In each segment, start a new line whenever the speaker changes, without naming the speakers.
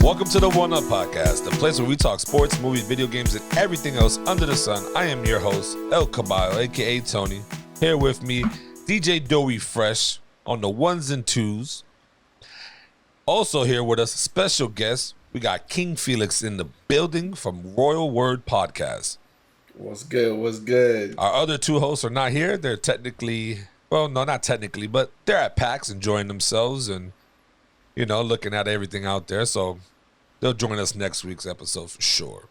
Welcome to the One Up Podcast, the place where we talk sports, movies, video games, and everything else under the sun. I am your host, El Caballo, aka Tony. Here with me, DJ Doughy Fresh on the ones and twos. Also here with us, special guest, we got King Felix in the building from Royal Word Podcast.
What's good? What's good?
Our other two hosts are not here. They're technically, well, no, not technically, but they're at PAX enjoying themselves and, you know, looking at everything out there. So they'll join us next week's episode for sure.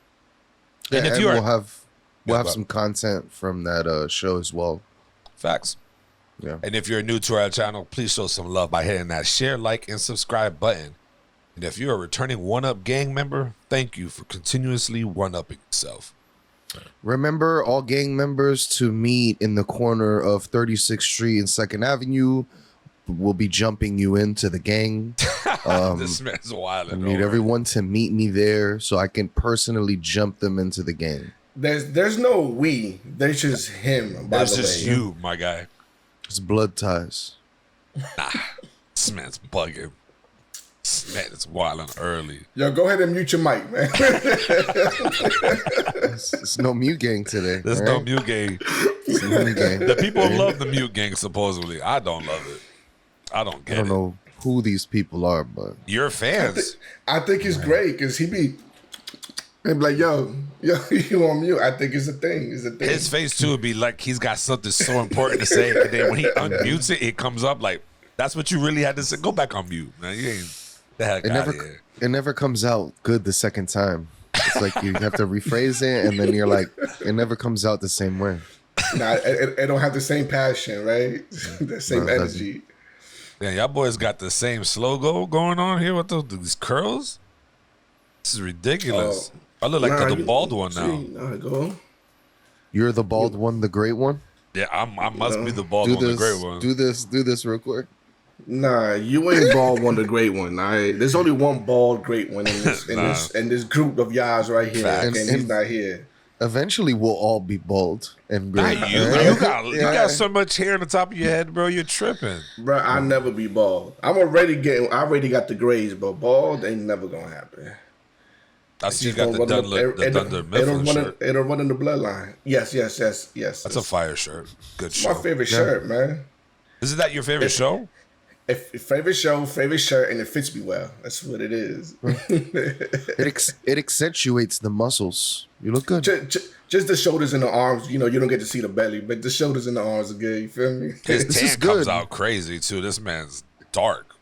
Yeah, and if you're, we'll have some content from that show as well.
Facts.
Yeah.
And if you're new to our channel, please show some love by hitting that share, like, and subscribe button. And if you're a returning One Up gang member, thank you for continuously one-upping yourself.
Remember, all gang members to meet in the corner of 36th Street and 2nd Avenue. We'll be jumping you into the gang.
This man's wild.
I need everyone to meet me there so I can personally jump them into the gang.
There's no we. There's just him.
There's just you, my guy.
It's blood ties.
Nah, this man's bugging. This man is wilding early.
Yo, go ahead and mute your mic, man.
It's no mute gang today.
There's no mute gang.
It's no mute gang.
The people love the mute gang, supposedly. I don't love it. I don't get it.
I don't know who these people are, but
you're fans.
I think it's great because he be like, yo, you on mute. I think it's a thing. It's a thing.
His face too would be like he's got something so important to say, and then when he unmutes it, it comes up like that's what you really had to say. Go back on mute, man. You ain't the heck out of here.
It never comes out good the second time. It's like you have to rephrase it, and then you're like, it never comes out the same way.
Nah, it don't have the same passion, right? The same energy.
Yeah, y'all boys got the same slogo going on here with these curls. This is ridiculous. I look like the bald one now.
Go.
You're the bald one, the great one?
Yeah, I must be the bald one, the great one.
Do this real quick.
Nah, you ain't bald one, the great one. All right? There's only one bald great one in this group of y'all right here, and he's not here.
Eventually, we'll all be bald and great.
Nah, you got so much hair on the top of your head, bro. You're tripping,
bro. I'll never be bald. I already got the grays, but bald ain't never gonna happen.
I see you got the Dunder Mifflin shirt.
It'll run in the bloodline. Yes.
That's a fire shirt. Good shirt.
My favorite shirt, man.
Isn't that your favorite show?
Favorite show, favorite shirt, and it fits me well. That's what it is.
It accentuates the muscles. You look good.
Just the shoulders and the arms. You know, you don't get to see the belly, but the shoulders and the arms are good. You feel me?
His tan comes out crazy too. This man's dark.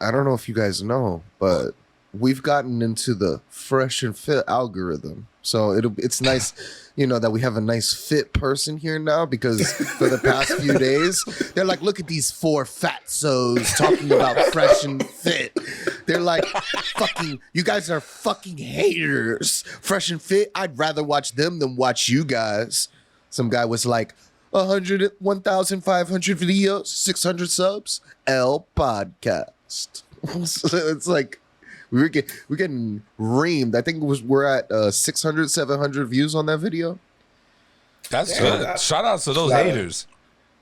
I don't know if you guys know, but we've gotten into the Fresh&Fit algorithm. So it's nice, you know, that we have a nice fit person here now because for the past few days, they're like, look at these four fatzos talking about Fresh&Fit. They're like, you guys are fucking haters. Fresh&Fit, I'd rather watch them than watch you guys. Some guy was like, 1,500 videos, 600 subs, L podcast. So it's like, we're getting reamed. I think we're at 600, 700 views on that video.
That's good. Shout out to those haters.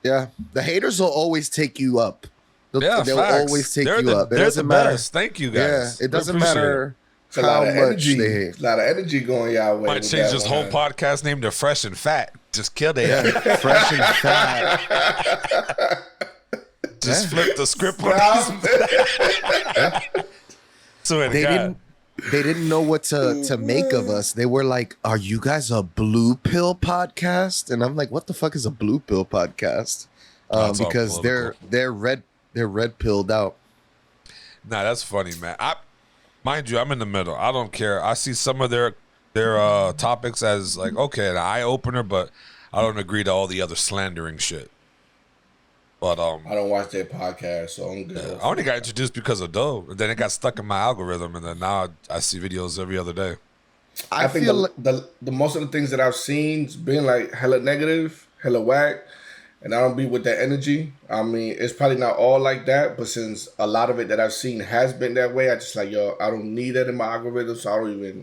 Yeah, the haters will always take you up. They'll always take you up.
They're the best. Thank you guys.
Yeah, it doesn't matter how much they hate.
A lot of energy going y'all way.
Might change this whole podcast name to Fresh and Fat. Just kill their
Fresh and Fat.
Just flip the script on these.
They didn't know what to make of us. They were like, "Are you guys a blue pill podcast?" And I'm like, "What the fuck is a blue pill podcast?" Because they're red pilled out.
Nah, that's funny, man. Mind you, I'm in the middle. I don't care. I see some of their topics as like an eye opener, but I don't agree to all the other slandering shit. But
I don't watch their podcast, so I'm good.
Yeah, I only got introduced because of Doe, and then it got stuck in my algorithm, and then now I see videos every other day.
I think the most of the things that I've seen has been like hella negative, hella whack, and I don't be with that energy. I mean, it's probably not all like that, but since a lot of it that I've seen has been that way, I just like, I don't need that in my algorithm, so they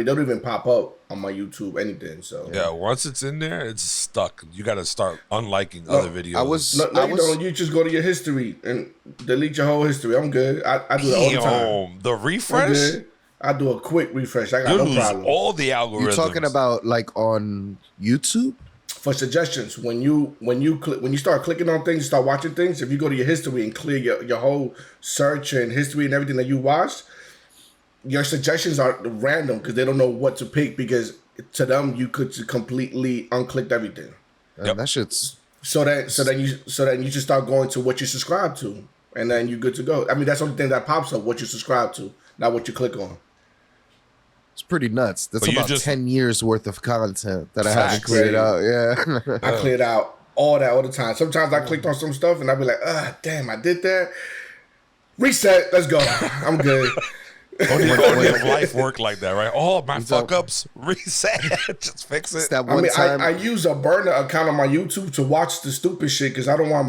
don't even pop up on my YouTube, anything. So
yeah, once it's in there, it's stuck. You got to start unliking other videos.
You don't. You just go to your history and delete your whole history. I'm good. I do that all the time.
The refresh?
I do a quick refresh. I got
You
no
lose
problem.
all the algorithms.
You're talking about like on YouTube?
For suggestions, when you start clicking on things, you start watching things. If you go to your history and clear your whole search and history and everything that you watched, your suggestions are random because they don't know what to pick because to them you could completely unclick everything.
And that shit's
So then you just start going to what you subscribe to, and then you're good to go. I mean, that's the only thing that pops up: what you subscribe to, not what you click on.
it's pretty nuts. That's
But you
about
just-
10 years worth of content that I haven't
Facts.
cleared out. Yeah.
I cleared out all that all the time. Sometimes I clicked on some stuff and I'd be like, damn, I did that. Reset, let's go. I'm good.
Only if life work like that, right? Oh, my fuck ups, reset, just fix
It's
it.
that
I
one
mean,
time.
I use a burner account on my YouTube to watch the stupid shit because I don't want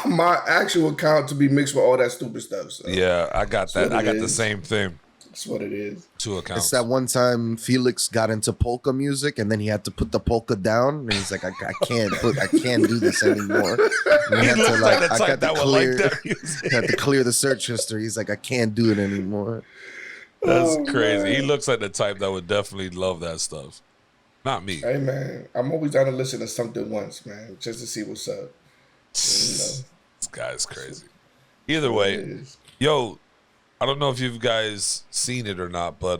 my actual account to be mixed with all that stupid stuff. So
Yeah, I got that.
what
I
it
got the
is.
same thing.
that's what it is.
2 accounts.
It's that one time Felix got into polka music and then he had to put the polka down and he's like, I can't do this anymore. And he had
looks
to
like the
I
type
got to
that would like
clear,
that music.
had to clear the search history. He's like, I can't do it anymore.
That's
Oh,
crazy.
man.
He looks like the type that would definitely love that stuff. Not me.
Hey man, I'm always down to listen to something once, man, just to see what's up.
This guy's crazy. Either
It
way,
is.
yo, I don't know if you guys seen it or not, but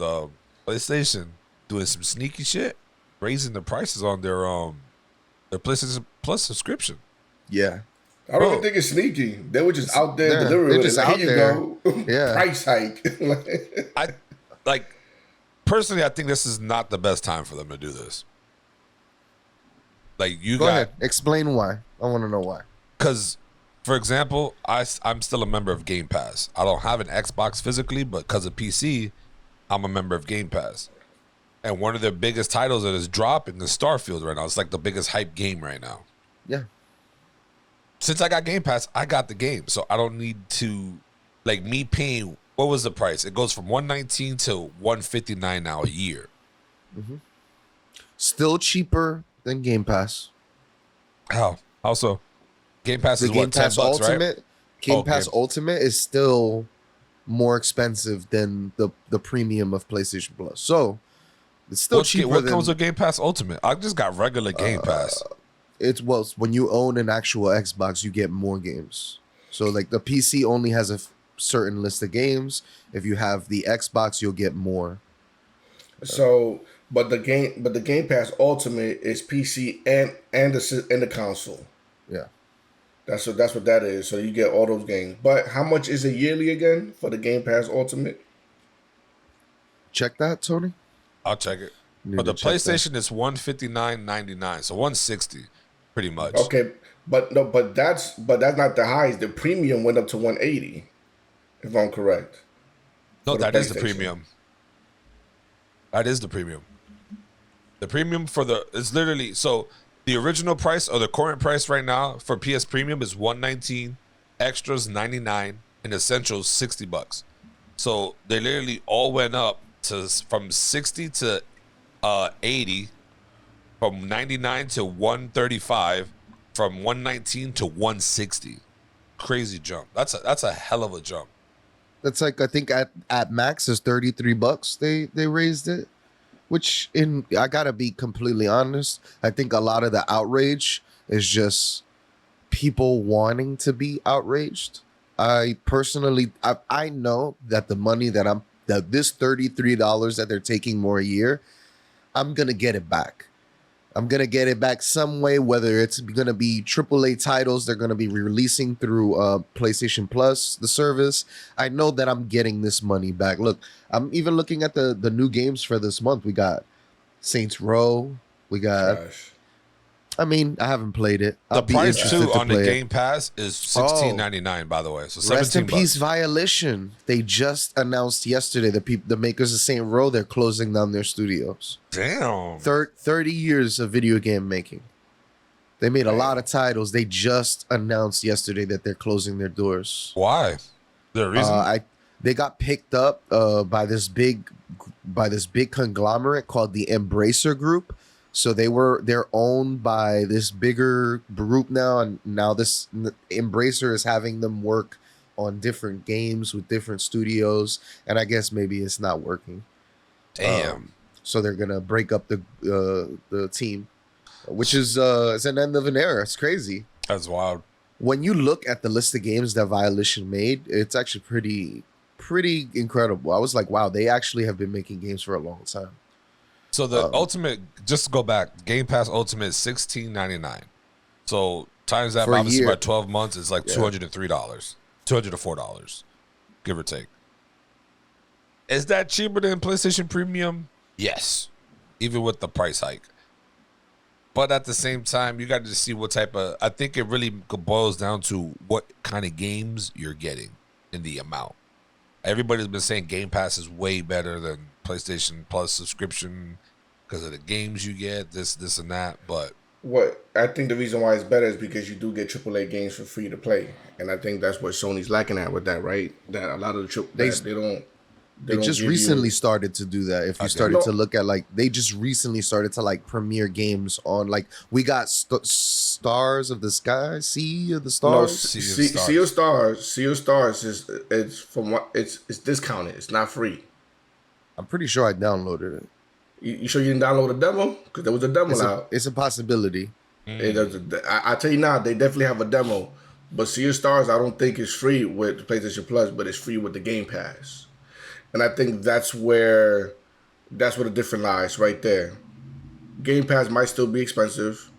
PlayStation doing some sneaky shit, raising the prices on their PlayStation Plus subscription.
Yeah.
I don't even think it's sneaky. They were just out there
Yeah,
delivering
they're
it.
just
Like,
out
here you
there.
go.
Yeah.
Price hike.
I like personally, I think this is not the best time for them to do this. Like you
Go
got
ahead. Explain why. I want to know why.
because, for example, I'm still a member of Game Pass. I don't have an Xbox physically, but because of PC, I'm a member of Game Pass. And one of their biggest titles that is dropping is StarField right now. It's like the biggest hype game right now.
Yeah.
Since I got Game Pass, I got the game, so I don't need to like me paying. What was the price? It goes from $119 to $159 now a year.
Still cheaper than Game Pass.
How? Also, Game Pass
The
is
Game
what, $10,
Pass
right?
Ultimate. Game
Okay.
Pass Ultimate is still more expensive than the premium of PlayStation Plus. So it's still cheaper
What
than
comes with Game Pass Ultimate? I just got regular Game Pass.
it's well when you own an actual Xbox, you get more games. So like the PC only has a certain list of games. If you have the Xbox, you'll get more.
So, but the Game Pass Ultimate is PC and the console.
Yeah.
That's what that is. So you get all those games. But how much is it yearly again for the Game Pass Ultimate?
Check that, Tony.
I'll check it.
Need
But the
to check that.
PlayStation is $159.99, so $160, pretty much.
Okay, but that's not the highest. The premium went up to 180, if I'm correct.
No,
for the
that is the
PlayStation.
premium. That is the premium. The premium for it's literally so the original price or the current price right now for PS Premium is $119, extras $99, and essentials $60. So they literally all went up from 60 to 80, from 99 to 135, from 119 to 160. Crazy jump. That's a hell of a jump.
That's like I think at max is $33. They raised it, which I gotta be completely honest. I think a lot of the outrage is just people wanting to be outraged. I personally I know that the money that this $33 that they're taking more a year, I'm gonna get it back. I'm gonna get it back some way, whether it's gonna be AAA titles they're gonna be releasing through PlayStation Plus, the service. I know that I'm getting this money back. Look, I'm even looking at the new games for this month. We got Saints Row. We got.
Gosh.
I mean, I haven't played it.
The
I'll be
price
interested
too
to
on the
play it.
Game Pass is $16.99, by the way. So
Rest in
$17.
peace, Violation. They just announced yesterday the makers of Saint Row, they're closing down their studios.
Damn.
30 years of video game making. They made a lot of titles. They just announced yesterday that they're closing their doors.
Why? The reason?
They got picked up by this big conglomerate called the Embracer Group. So they're owned by this bigger group now, and now this Embracer is having them work on different games with different studios, and I guess maybe it's not working.
Damn.
So they're gonna break up the team, which is it's an end of an era. It's crazy.
That's wild.
When you look at the list of games that Violation made, it's actually pretty incredible. I was like, wow, they actually have been making games for a long time.
So the Ultimate, just to go back, Game Pass Ultimate is $16.99. So times that obviously by 12 months is like $203, $204, give or take. Is that cheaper than PlayStation Premium? Yes, even with the price hike. But at the same time, you got to see what type of. I think it really boils down to what kind of games you're getting in the amount. Everybody's been saying Game Pass is way better than PlayStation Plus subscription because of the games you get, this and that. But
what I think the reason why it's better is because you do get AAA games for free to play, and I think that's what Sony's lacking at with that, right? That a lot of the
they just recently started to do that. If you started to look at like, they just recently started to like premiere games on like, we got Stars of the Sky, Sea of the Stars.
No, Sea of Stars. Sea of Stars is it's discounted. It's not free.
I'm pretty sure I downloaded it.
You sure you didn't download a demo? Because there was a demo out.
It's a possibility.
I tell you now, they definitely have a demo. But Sea of Stars, I don't think is free with PlayStation Plus, but it's free with the Game Pass. And I think that's where the difference lies right there. Game Pass might still be expensive,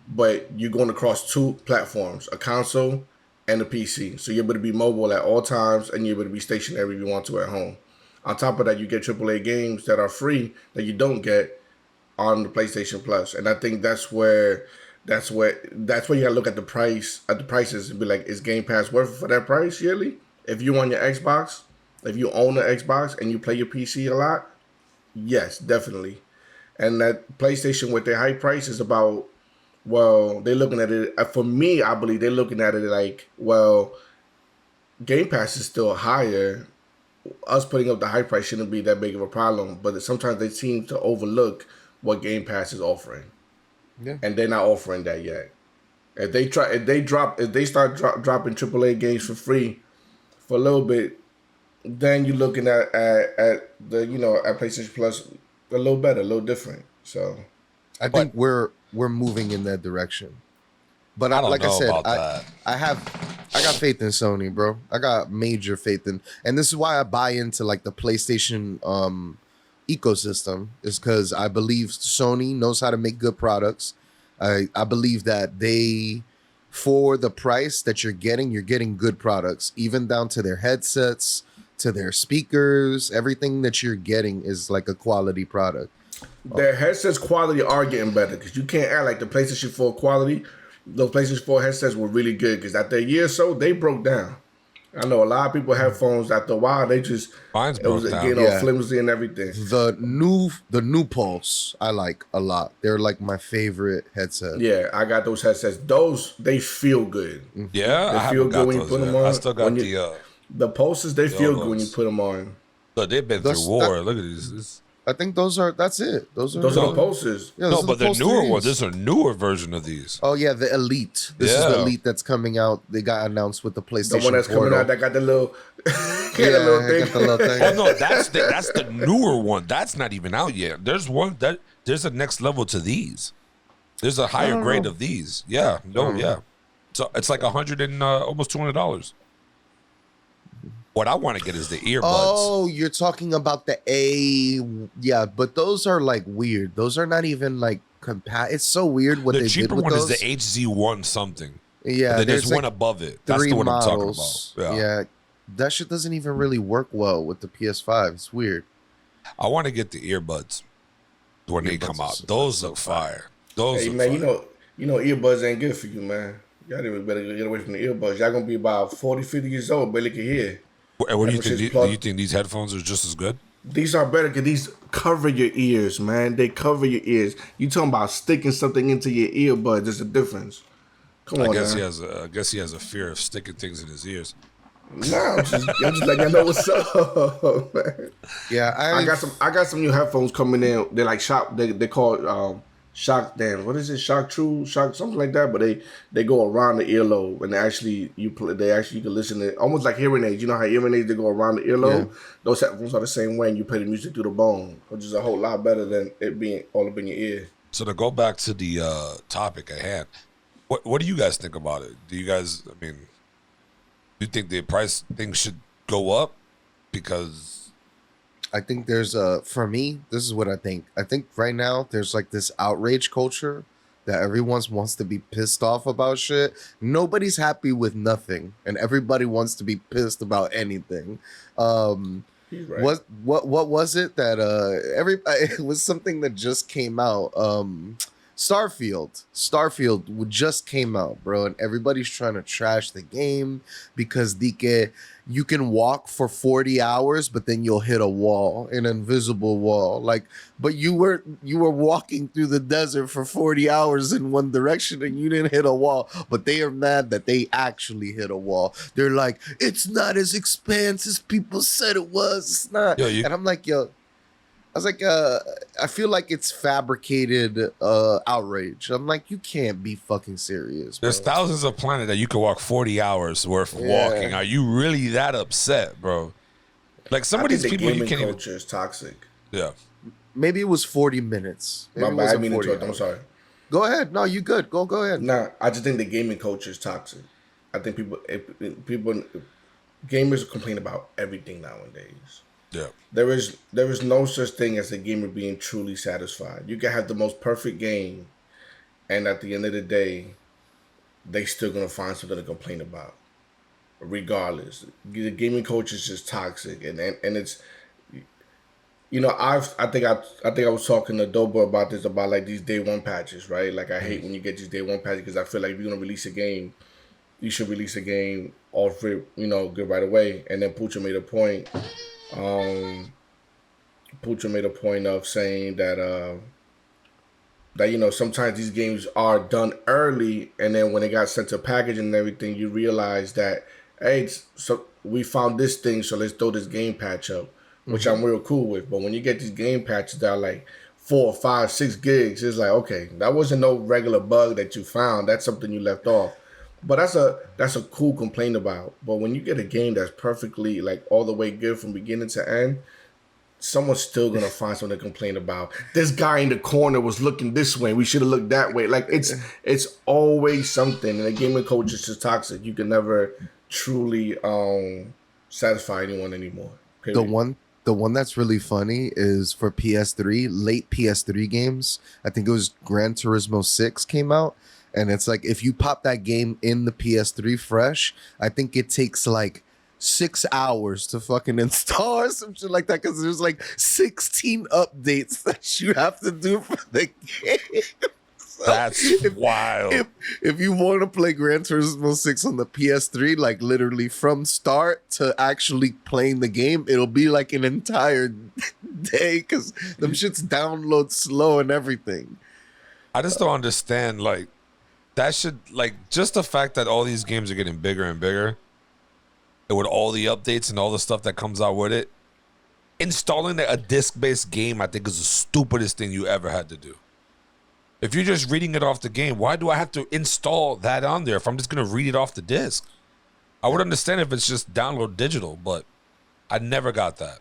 but you're going across two platforms, a console and a PC. So you're able to be mobile at all times, and you're able to be stationary if you want to at home. On top of that, you get AAA games that are free that you don't get on the PlayStation Plus. And I think that's where you gotta look at the prices and be like, is Game Pass worth it for that price yearly? If you on your Xbox, if you own an Xbox and you play your PC a lot, yes, definitely. And that PlayStation with their high price is about, well, they're looking at it, for me, I believe they're looking at it like, well, Game Pass is still higher. Us putting up the high price shouldn't be that big of a problem, but sometimes they seem to overlook what Game Pass is offering. Yeah. And they're not offering that yet. If they start dropping AAA games for free for a little bit, then you're looking at the at PlayStation Plus a little better, a little different. So
I think we're moving in that direction. But I got faith in Sony, bro. I got major faith in, and this is why I buy into like the PlayStation ecosystem, is because I believe Sony knows how to make good products. I believe that for the price that you're getting good products, even down to their headsets, to their speakers. Everything that you're getting is like a quality product.
Their headsets quality are getting better, because you can't act like the PlayStation 4 quality. Those PlayStation 4 headsets were really good, because after a year or so, they broke down. I know a lot of people have phones after a while. They just getting all flimsy and everything.
The new Pulse I like a lot. They're like my favorite headset.
Yeah, I got those headsets. Those, they feel good.
Yeah,
they feel good when you put them on.
I still got
the Pulses. They feel good when you put them on.
So they've been through war. Look at these.
I think that's it. Those are
the Pulses.
Yeah,
no, but the newer ones. This is a newer version of these.
Oh yeah, the Elite. This is the Elite that's coming out. They got announced with the PlayStation.
The one that's coming out that got the little, the little thing.
Oh no, that's the newer one. That's not even out yet. There's a next level to these. There's a higher grade of these. Yeah, So it's like $100 and almost $200. What I want to get is the earbuds.
Oh, you're talking about the yeah, but those are like weird. Those are not even like It's so weird what they did with those. The cheaper one
is the HZ1 something.
Yeah,
then there's one above it. That's the one I'm talking about.
Yeah, that shit doesn't even really work well with the PS5. It's weird.
I want to get the earbuds when they come out. Those look fire.
Hey man, you know earbuds ain't good for you, man. Y'all better get away from the earbuds. Y'all gonna be about 40, 50 years old, barely can hear.
And what do you think? Do you think these headphones are just as good?
These are better because these cover your ears, man. They cover your ears. You talking about sticking something into your earbuds? There's a difference. Come on,
I guess he has a fear of sticking things in his ears.
Nah, I'm just letting you know what's up, man.
Yeah,
I got some new headphones coming in. They're like they call shock. Damn, what is it? Shock true, shock something like that. But they go around the earlobe, and actually you play. They actually you can listen to almost like hearing aids. You know how hearing aids they go around the
Yeah.
earlobe. Those headphones are the same way. And you play the music through the bone, which is a whole lot better than it being all up in your ear.
So to go back to the topic at hand, what do you guys think about it? Do you guys, I mean, do you think the price thing should go up? Because
I think there's for me, this is what I think. I think right now there's like this outrage culture that everyone wants to be pissed off about shit. Nobody's happy with nothing, and everybody wants to be pissed about anything.
He's right.
What was it that it was something that just came out. Starfield just came out, bro, and everybody's trying to trash the game because you can walk for 40 hours, but then you'll hit a wall, an invisible wall. Like, but you were walking through the desert for 40 hours in one direction and you didn't hit a wall. But they are mad that they actually hit a wall. They're like, it's not as expansive as people said it was. It's not. And I'm like, I was like, I feel like it's fabricated outrage. I'm like, you can't be fucking serious, bro.
There's thousands of planets that you could walk 40 hours worth of walking. Are you really that upset, bro? Like some of these people, you can't even.
Culture is toxic.
Yeah.
Maybe it was 40 minutes. Maybe
My bad. I mean, I'm sorry.
Go ahead. No, you good. Go ahead.
Nah, I just think the gaming culture is toxic. I think gamers complain about everything nowadays.
Yeah.
There is no such thing as a gamer being truly satisfied. You can have the most perfect game, and at the end of the day, they still gonna find something to complain about, regardless. The gaming culture is just toxic, and it's, you know, I think I was talking to Dobo about this, about like these day one patches, right? Like I hate when you get these day one patches because I feel like if you're gonna release a game, you should release a game all free, you know, good right away. And then Pucha made a point. Pucha made a point of saying that you know, sometimes these games are done early, and then when they got sent to packaging and everything, you realize that, hey, so we found this thing, so let's throw this game patch up, which I'm real cool with. But when you get these game patches that are like 4, 5, 6 gigs, it's like, okay, that wasn't no regular bug that you found. That's something you left off. But that's a cool complaint about. But when you get a game that's perfectly like all the way good from beginning to end, someone's still gonna find something to complain about. This guy in the corner was looking this way. We should have looked that way. Like it's always something. And the gaming culture is just toxic. You can never truly satisfy anyone anymore. Period.
The one that's really funny is for PS3, late PS3 games. I think it was Gran Turismo 6 came out. And it's like, if you pop that game in the PS3 fresh, I think it takes like 6 hours to fucking install or some shit like that, because there's like 16 updates that you have to do for the game. So
that's wild.
If you want to play Gran Turismo 6 on the PS3, like literally from start to actually playing the game, it'll be like an entire day because them shits download slow and everything.
I just don't understand, like, that should, like, just the fact that all these games are getting bigger and bigger, and with all the updates and all the stuff that comes out with it, installing a disc-based game, I think, is the stupidest thing you ever had to do. If you're just reading it off the game, why do I have to install that on there if I'm just going to read it off the disc? I would understand if it's just download digital, but I never got that.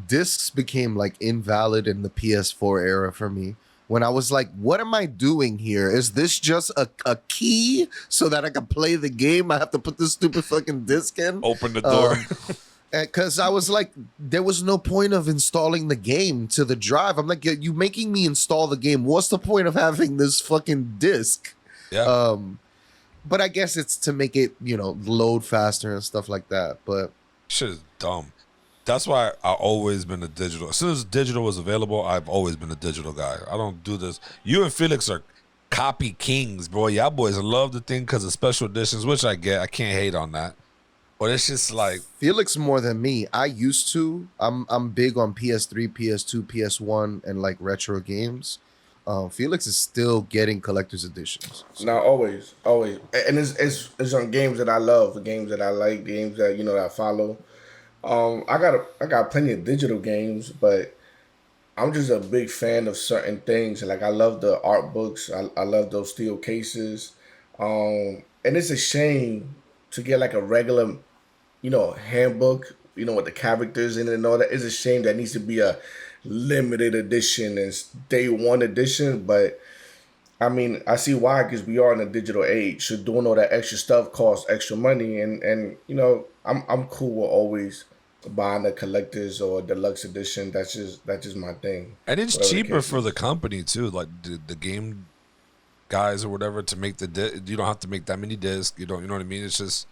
Discs became, like, invalid in the PS4 era for me. When I was like, what am I doing here? Is this just a key so that I can play the game? I have to put this stupid fucking disc in?
Open the door.
Because I was like, there was no point of installing the game to the drive. I'm like, you making me install the game. What's the point of having this fucking disc?
Yeah.
But I guess it's to make it, you know, load faster and stuff like that. But
shit is dumb. That's why I've always been a digital. As soon as digital was available, I've always been a digital guy. I don't do this. You and Felix are copy kings, bro. Y'all boys love the thing because of special editions, which I get. I can't hate on that. But it's just like
Felix more than me. I used to. I'm big on PS3, PS2, PS1, and like retro games. Felix is still getting collector's editions.
So. No, always, and it's on games that I love, the games that I like, the games that, you know, that I follow. I got plenty of digital games, but I'm just a big fan of certain things. Like I love the art books. I love those steel cases. And it's a shame to get like a regular, handbook, with the characters in it and all that. It's a shame that needs to be a limited edition and day one edition. But I mean, I see why, because we are in a digital age. So doing all that extra stuff costs extra money, and I'm cool with always buying the collectors or deluxe edition. That's just my thing.
And it's
Whatever the
cheaper
case
for the
is.
company too, like the game guys or whatever to make you don't have to make that many discs. You know what I mean? It's just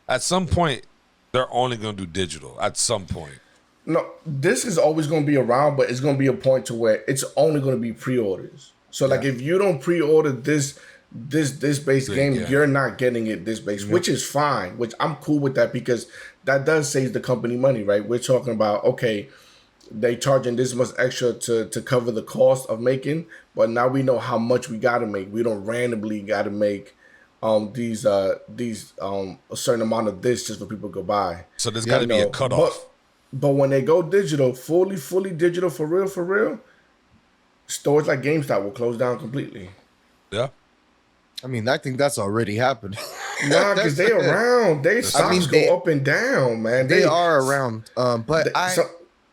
at some point they're only going to do digital. At some point,
No, this is always going to be around, but it's going to be a point to where it's only going to be pre-orders. So like if you don't pre-order this base game,
yeah.
you're not getting it this base, which is fine. Which I'm cool with that, because that does save the company money, right? We're talking about, okay, they charging this much extra to cover the cost of making, but now we know how much we got to make. We don't randomly got to make these a certain amount of this just for people to go buy.
so there's got to be a cutoff.
But when they go digital, fully digital for real, stores like GameStop will close down completely.
Yeah.
I mean, I think that's already happened.
Nah, because they around. They stocks go up and down, man.
They are around. But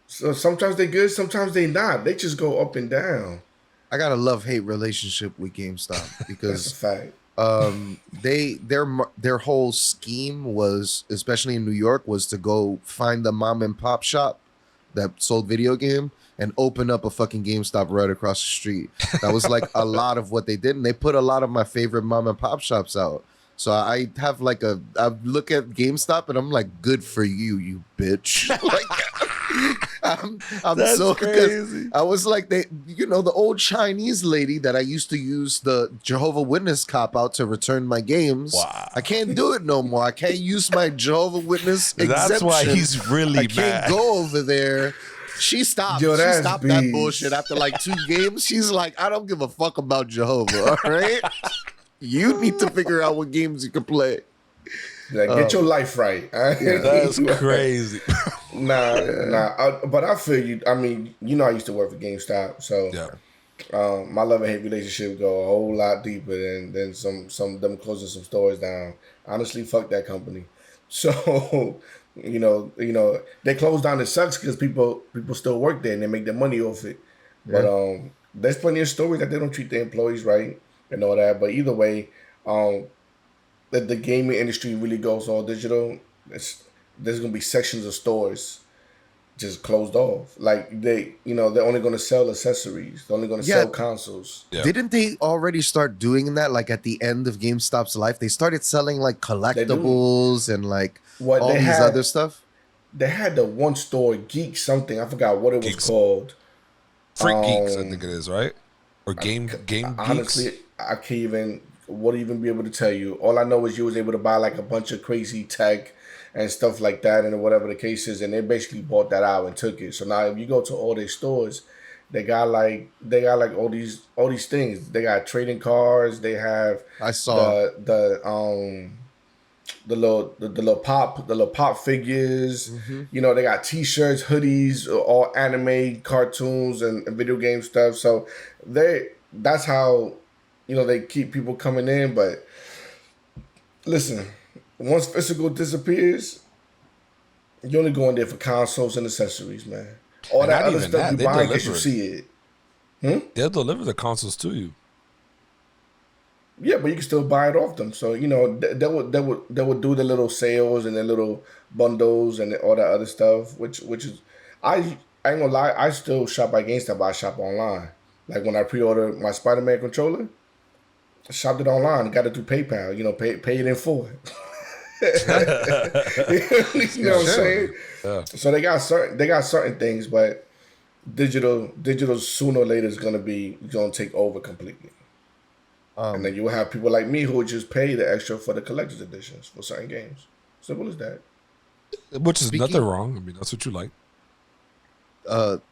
so sometimes they good, sometimes they not. They just go up and down.
I got a love-hate relationship with GameStop because
That's a fact.
their whole scheme was, especially in New York, was to go find the mom and pop shop that sold video game and open up a fucking GameStop right across the street. That was like a lot of what they did, and they put a lot of my favorite mom and pop shops out. So I have like I look at GameStop and I'm like, good for you, you bitch. Like, I'm
That's
so
crazy.
I was like, the old Chinese lady that I used to use the Jehovah Witness cop out to return my games.
Wow.
I can't do it no more. I can't use my Jehovah Witness exemption.
That's why he's really
I can't
mad.
go over there. She stopped.
Yo,
She
that's
stopped that
beast.
bullshit after like 2 games. She's like, I don't give a fuck about Jehovah. All right, you need to figure out what games you can play.
Like, get your life right.
That's crazy.
But I feel you. I mean, I used to work for GameStop, so
Yeah.
my love and hate relationship go a whole lot deeper than some of them closing some stores down. Honestly, fuck that company. So, they close down. It sucks because people still work there and they make their money off it.
Yeah.
But there's plenty of stories that they don't treat their employees right and all that. But either way, that the gaming industry really goes all digital. There's gonna be sections of stores just closed off. Like they're only gonna sell accessories. They're only gonna sell consoles.
Yeah.
Didn't they already start doing that? Like at the end of GameStop's life, they started selling like collectibles and like all these other stuff.
They had the one store, Geek something. I forgot what it was called.
Freak Geeks, I think it is, right? Or Game
Honestly,
Geeks.
I can't even be able to tell you. All I know is you was able to buy like a bunch of crazy tech and stuff like that, and whatever the case is, and they basically bought that out and took it. So now if you go to all their stores, they got like all these things. They got trading cards. They have
I saw
the little pop figures.
Mm-hmm.
They got t-shirts, hoodies, all anime, cartoons, and video game stuff. So that's how they keep people coming in. But listen, once physical disappears, you only go in there for consoles and accessories, man. All
And
that
not
other
even
stuff
that,
you
they
buy because you
deliver it.
see it.
They'll deliver the consoles to you.
Yeah, but you can still buy it off them. So they would do the little sales and the little bundles and all that other stuff. Which is, I ain't gonna lie, I still shop at GameStop, but I shop online. Like when I pre-ordered my Spider-Man controller, I shopped it online. Got it through PayPal. Pay it in full. You know what I'm saying?
Yeah.
So they got certain things, but digital sooner or later is gonna take over completely. And then you will have people like me who would just pay the extra for the collector's editions for certain games. Simple as that.
Which is nothing wrong. I mean, that's what you like.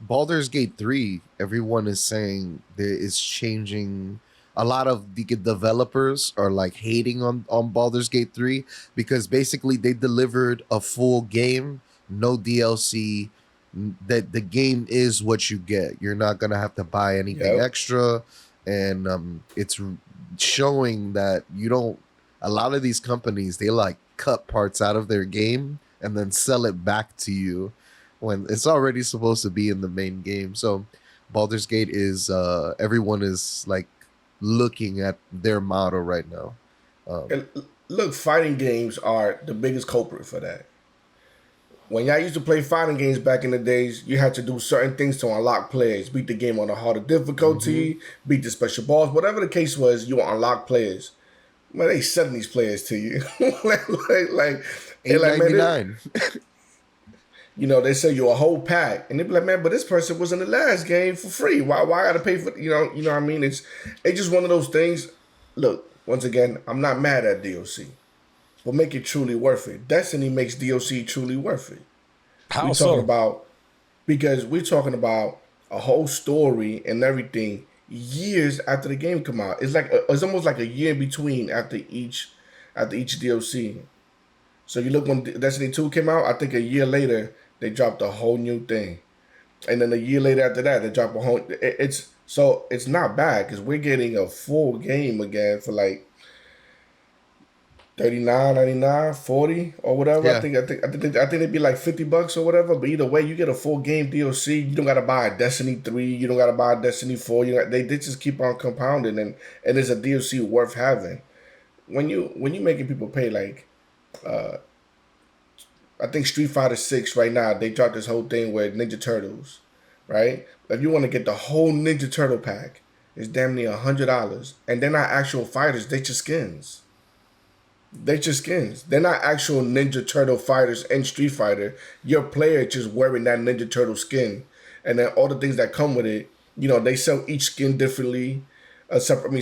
Baldur's Gate 3, everyone is saying there is changing. A lot of the developers are like hating on Baldur's Gate 3 because basically they delivered a full game, no DLC, that the game is what you get. You're not gonna have to buy anything extra, and it's showing that you don't. A lot of these companies, they like cut parts out of their game and then sell it back to you when it's already supposed to be in the main game. So Baldur's Gate is everyone is like looking at their model right now.
And look, fighting games are the biggest culprit for that. When y'all used to play fighting games back in the days, you had to do certain things to unlock players. Beat the game on a harder difficulty, beat the special boss, whatever the case was, you unlock players. Man, they selling these players to you. like
$8.99.
You know, they sell you a whole pack. And they be like, man, but this person was in the last game for free. Why I gotta pay for, you know what I mean? It's just one of those things. Look, once again, I'm not mad at DLC. But make it truly worth it. Destiny makes DLC truly worth it.
How
we're
so?
talking about, because we're talking about a whole story and everything years after the game come out. It's almost like a year in between after each DLC. So you look when Destiny 2 came out, I think a year later they dropped a whole new thing. And then a year later after that, they drop a whole it's not bad because we're getting a full game again for like $39.99, $40 or whatever.
Yeah.
I think it'd be like $50 or whatever. But either way, you get a full game DLC. You don't gotta buy a Destiny 3. You don't gotta buy a Destiny 4. They just keep on compounding, and it's a DLC worth having. When you making people pay like, I think Street Fighter 6 right now, they dropped this whole thing with Ninja Turtles, right? If you want to get the whole Ninja Turtle pack, it's damn near $100, and they're not actual fighters. They just skins. They're just skins. They're not actual Ninja Turtle fighters in Street Fighter. Your player just wearing that Ninja Turtle skin. And then all the things that come with it, you know, they sell each skin differently. Separately.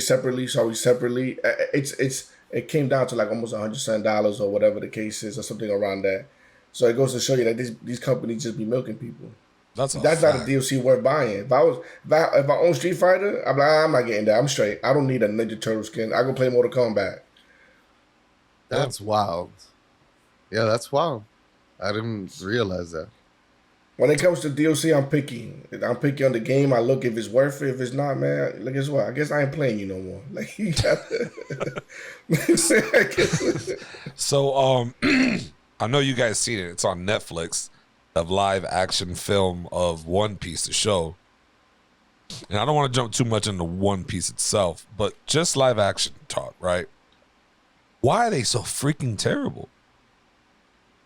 It came down to like almost $100 or whatever the case is, or something around that. So it goes to show you that these companies just be milking people. That's not a DLC worth buying. If I own Street Fighter, I'm like, I'm not getting that. I'm straight. I don't need a Ninja Turtle skin. I go play Mortal Kombat.
That's wild. Yeah, that's wild. I didn't realize that.
When it comes to DLC, I'm picky. I'm picky on the game. I look if it's worth it. If it's not, man, like, guess what? I guess I ain't playing you no more. Like, you
So, I know you guys seen it. It's on Netflix, a live action film of One Piece, the show. And I don't want to jump too much into One Piece itself, but just live action talk, right? Why are they so freaking terrible?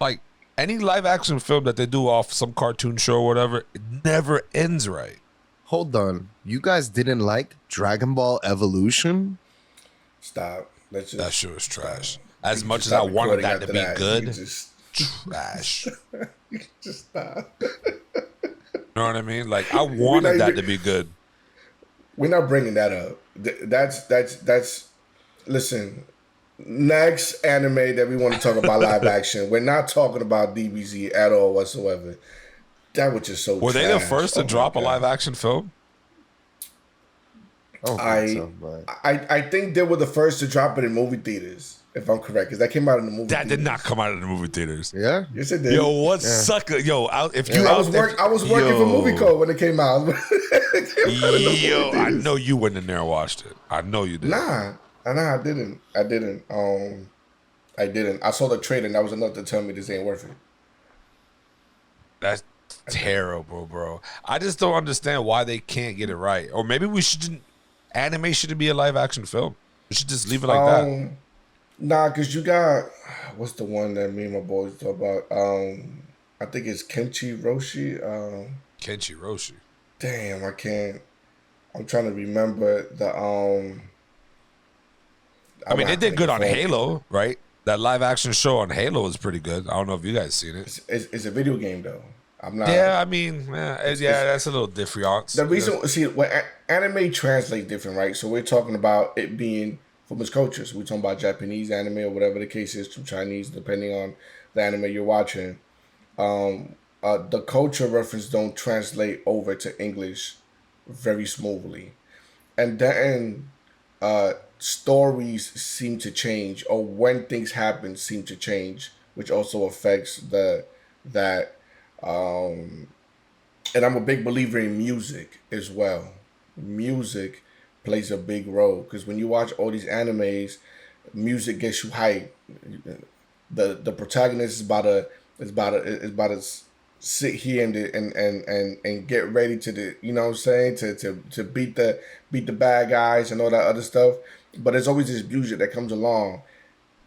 Like, any live action film that they do off some cartoon show or whatever, it never ends right.
Hold on. You guys didn't like Dragon Ball Evolution?
Stop.
That show is trash. As much as I wanted that to be good, trash.
You just stop.
You know what I mean? Like, I wanted that to be good.
We're not bringing that up. That's. Listen. Next anime that we want to talk about live action. We're not talking about DBZ at all whatsoever. That was just so.
Were they the first to drop a live action film?
I think they were the first to drop it in movie theaters, if I'm correct, because that came out in the movie.
That did not come out in the movie theaters.
Yeah,
yes it did.
Yo, what sucker? Yo, I was
working for Movie Code when it came out.
Yo, I know you went in there and watched it. I know you did.
Nah, I didn't. I didn't. I saw the trailer and that was enough to tell me this ain't worth it.
That's terrible, bro. I just don't understand why they can't get it right. Or maybe we shouldn't. Anime shouldn't be a live action film. We should just leave it like that.
Nah, because you got, what's the one that me and my boys talk about? I think it's Kenshi Roshi.
Kenshi Roshi.
Damn, I can't. I'm trying to remember the.
I mean, they did good on Halo, right? That live action show on Halo is pretty good. I don't know if you guys seen it.
It's a video game though. I'm not.
Yeah, I mean, that's a little different.
The reason, see, when anime translates different, right? So we're talking about it being from its cultures. We're talking about Japanese anime or whatever the case is, from Chinese, depending on the anime you're watching. The culture reference don't translate over to English very smoothly, and then stories seem to change, or when things happen seem to change, which also affects and I'm a big believer in music as well. Music plays a big role because when you watch all these animes, music gets you hyped. The protagonist is about to sit here and get ready to the, you know what I'm saying, to beat the bad guys and all that other stuff. But there's always this music that comes along.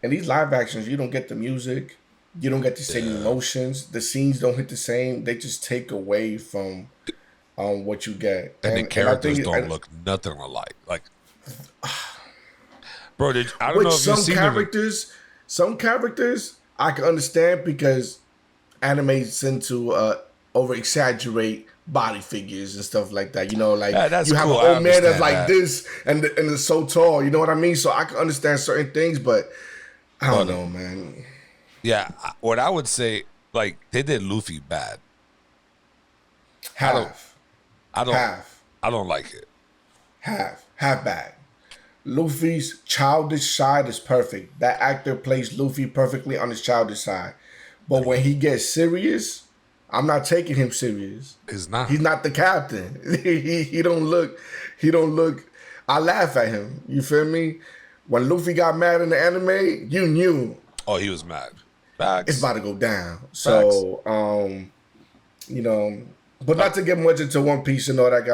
And these live actions, you don't get the music, you don't get the same emotions. The scenes don't hit the same. They just take away from what you get.
And the
I
characters
think
don't look nothing alike. Like, bro, I don't
which
know if you've seen
some characters I can understand because anime tend to over exaggerate body figures and stuff like that. You know, like
that's
you have
cool.
an old man that's
understand
like
that.
this and is so tall. You know what I mean? So I can understand certain things, but I don't know, man.
Yeah, what I would say, like, they did Luffy bad.
Half
I don't like it.
half bad. Luffy's childish side is perfect. That actor plays Luffy perfectly on his childish side. But when he gets serious, I'm not taking him serious.
It's not.
He's not the captain. he don't look. I laugh at him. You feel me? When Luffy got mad in the anime, you knew.
Oh, he was mad. Facts.
It's about to go down. So, you know, but not to get much into One Piece and all that.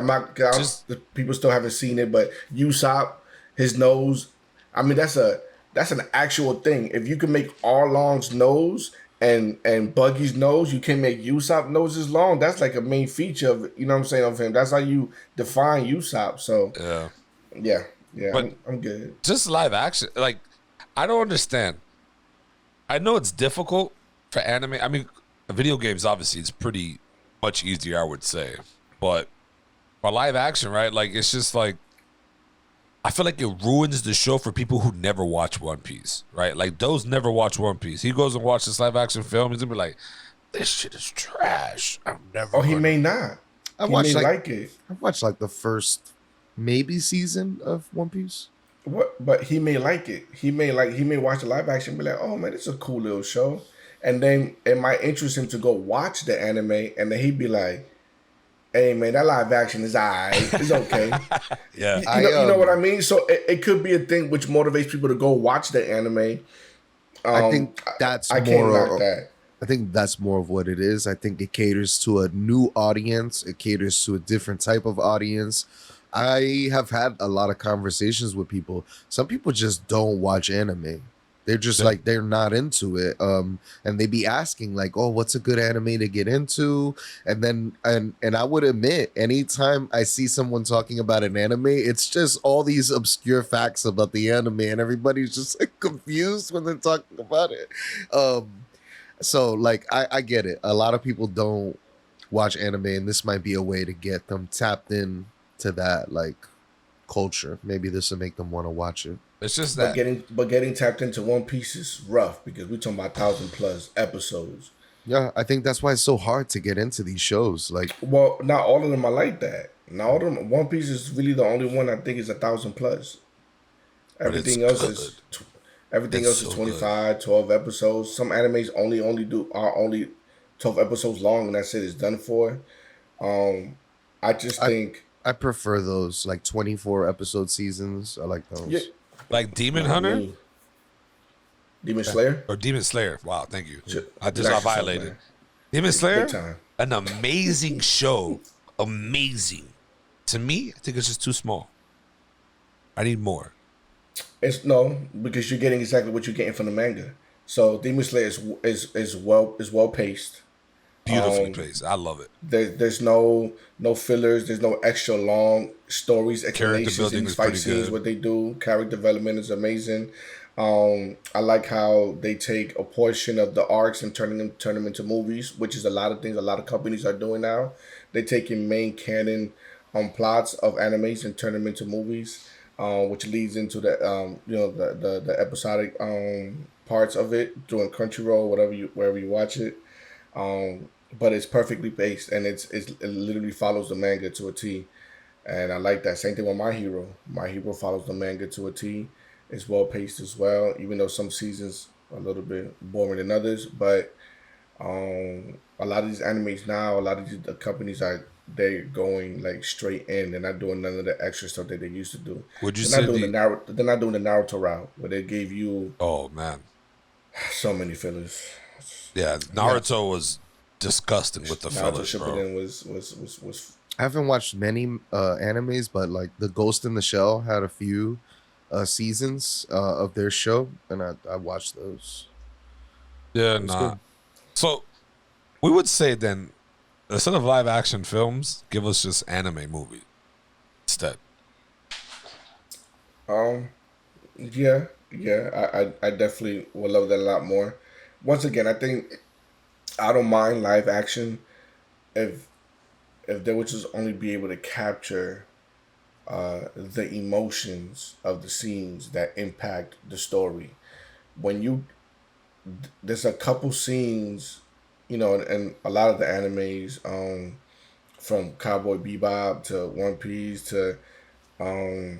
People still haven't seen it, but Usopp, his nose. I mean, that's an actual thing. If you can make Arlong's nose and Buggy's nose, you can make Usopp noses long. That's like a main feature of, you know what I'm saying, of him. That's how you define Usopp. So yeah,
but
I'm good.
Just live action, like, I don't understand. I know it's difficult for anime. I mean, video games, obviously, it's pretty much easier, I would say. But for live action, right? Like, it's just like, I feel like it ruins the show for people who never watch One Piece, right? Like, those never watch One Piece. He goes and watches this live action film, he's gonna be like, this shit is trash. I'm never.
Oh, he may not.
I
He
watched
may
like
like it.
I watched like the first maybe season of One Piece.
What? But he may like it. He may watch the live action and be like, oh man, it's a cool little show. And then it might interest him to go watch the anime, and then he'd be like, hey man, that live action is alright. It's okay.
Yeah.
You know what I mean? So it could be a thing which motivates people to go watch the anime.
I think that's
I can't knock that.
I think that's more of what it is. I think it caters to a new audience. It caters to a different type of audience. I have had a lot of conversations with people. Some people just don't watch anime. They're just like, they're not into it. And they be asking like, oh, what's a good anime to get into? And then, and I would admit, anytime I see someone talking about an anime, it's just all these obscure facts about the anime, and everybody's just like confused when they're talking about it. So like, I get it. A lot of people don't watch anime, and this might be a way to get them tapped in to that like culture. Maybe this will make them want to watch it.
It's just that.
But getting tapped into One Piece is rough because we're talking about 1,000+ episodes.
Yeah, I think that's why it's so hard to get into these shows. Like,
well, not all of them are like that. Not all of them. One Piece is really the only one I think is 1,000+. Everything else is 25, 12 episodes. Some animes only are only 12 episodes long, and that's it. It's done for. I think
I prefer those like 24 episode seasons. I like those.
Yeah.
Like Demon Hunter?
Demon Slayer?
Or Demon Slayer. Wow, thank you. I just
Relax
got violated.
yourself,
Demon Slayer?
Big time.
An amazing show. Amazing. To me, I think it's just too small. I need more.
It's no, because you're getting exactly what you're getting from the manga. So Demon Slayer is well paced.
Beautifully paced. I love it.
There's no fillers. There's no extra long stories, explanations in these fight scenes. What they do, character development is amazing. I like how they take a portion of the arcs and turn them into movies, which is a lot of things a lot of companies are doing now. They're taking main canon plots of animes and turn them into movies, which leads into the episodic parts of it doing Crunchyroll, wherever you watch it. But it's perfectly paced, and it literally follows the manga to a T, and I like that. Same thing with My Hero. My Hero follows the manga to a T. It's well paced as well, even though some seasons are a little bit boring than others. But A lot of these animes now, a lot of the companies are they're going like straight in. They're not doing none of the extra stuff that they used to do.
Would you
They're not
say
doing
the?
the Naruto. They're not doing the Naruto route where they gave you
Oh man,
so many fillers.
yeah, Naruto was disgusting with the
Naruto
fillers, bro.
Shippuden was
I haven't watched many animes, but like the Ghost in the Shell had a few seasons of their show, and I watched those.
Yeah,
It was
nah.
good.
So we would say then, instead of live action films, give us just anime movie instead.
yeah, I definitely would love that a lot more. Once again, I think I don't mind live action if they would just only be able to capture the emotions of the scenes that impact the story. When you there's a couple scenes, and a lot of the animes, from Cowboy Bebop to One Piece to um,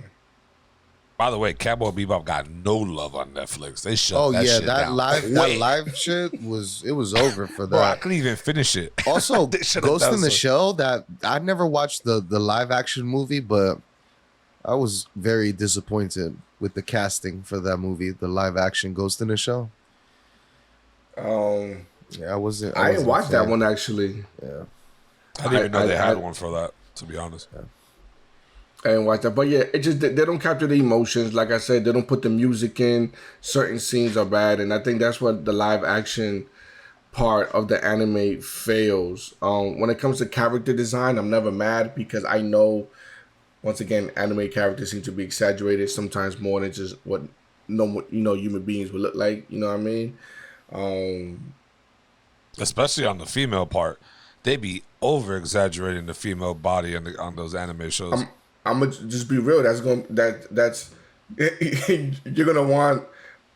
By the way, Cowboy Bebop got no love on Netflix. They shut
Oh
that
yeah,
shit down.
that live shit was over for
Bro, I
that.
couldn't even finish it.
Also,
They shut it
Ghost
down
in the
so-
Shell. That I never watched the live action movie, but I was very disappointed with the casting for that movie, the live action Ghost in the Shell.
um,
Yeah, I wasn't.
I didn't
wasn't a
watch that
fan.
one actually.
Yeah.
I didn't even know they had
I-
one for that, to be honest.
I didn't watch that, but yeah, it just they don't capture the emotions. Like I said, they don't put the music in. Certain scenes are bad, and I think that's what the live action part of the anime fails. When it comes to character design, I'm never mad because I know, once again, anime characters seem to be exaggerated sometimes more than just what human beings would look like. You know what I mean?
Especially on the female part. They be over exaggerating the female body on those anime shows.
I'm gonna just be real. That's you're gonna want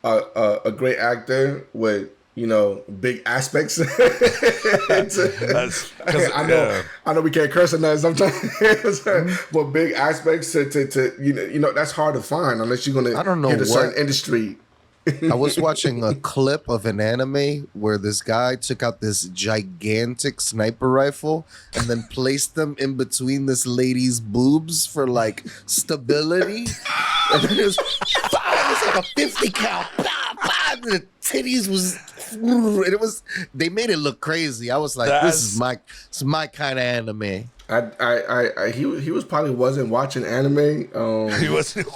a great actor with big aspects.
That's- 'cause,
I know
yeah.
I know we can't curse on that sometimes, but big aspects to that's hard to find unless you're gonna
I don't know
hit a certain
what-
industry.
I was watching a clip of an anime where this guy took out this gigantic sniper rifle and then placed them in between this lady's boobs for like stability. And then it was like a 50 cal. And the titties was, and it was. They made it look crazy. I was like, this is my kind of anime.
He was probably wasn't watching anime.
He wasn't.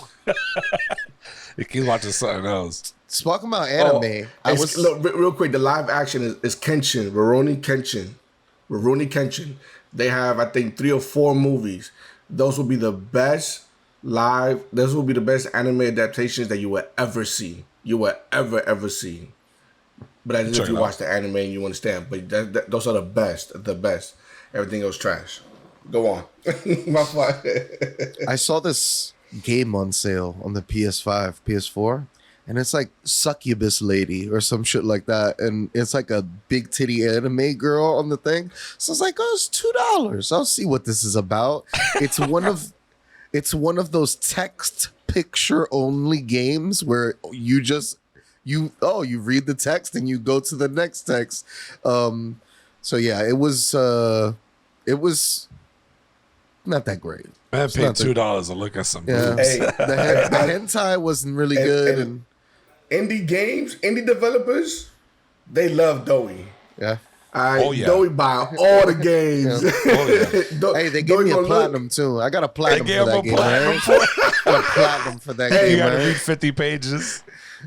He watching something else.
Talking about anime,
Look real quick. The live action is Kenshin, Rurouni Kenshin. They have, I think, 3 or 4 movies. Those will be the best Those will be the best anime adaptations that you will ever see. You will ever see. But that's if
Check
you
it
watch
out.
the anime and you understand. But those are the best. Everything else trash. Go on. My fault.
I saw this game on sale on the PS5, PS4, and it's like Succubus Lady or some shit like that, and it's like a big titty anime girl on the thing. So it's like, oh, it's $2. I'll see what this is about. It's one of those text picture only games where you read the text and you go to the next text. So yeah, it was not that great.
Man
It's
paid
not that-
$2 to look at some
Yeah,
boobs.
Hey,
the hentai wasn't really good, and
indie games, indie developers, they love Doughy.
yeah.
Oh, yeah.
Doughy buy all the games.
Oh, yeah.
Hey, they gave me a
gonna
platinum too. I got a platinum
gave
for that
him a
game.
platinum
Man.
for it.
Got a platinum for that
You
game,
gotta
man.
read 50 pages.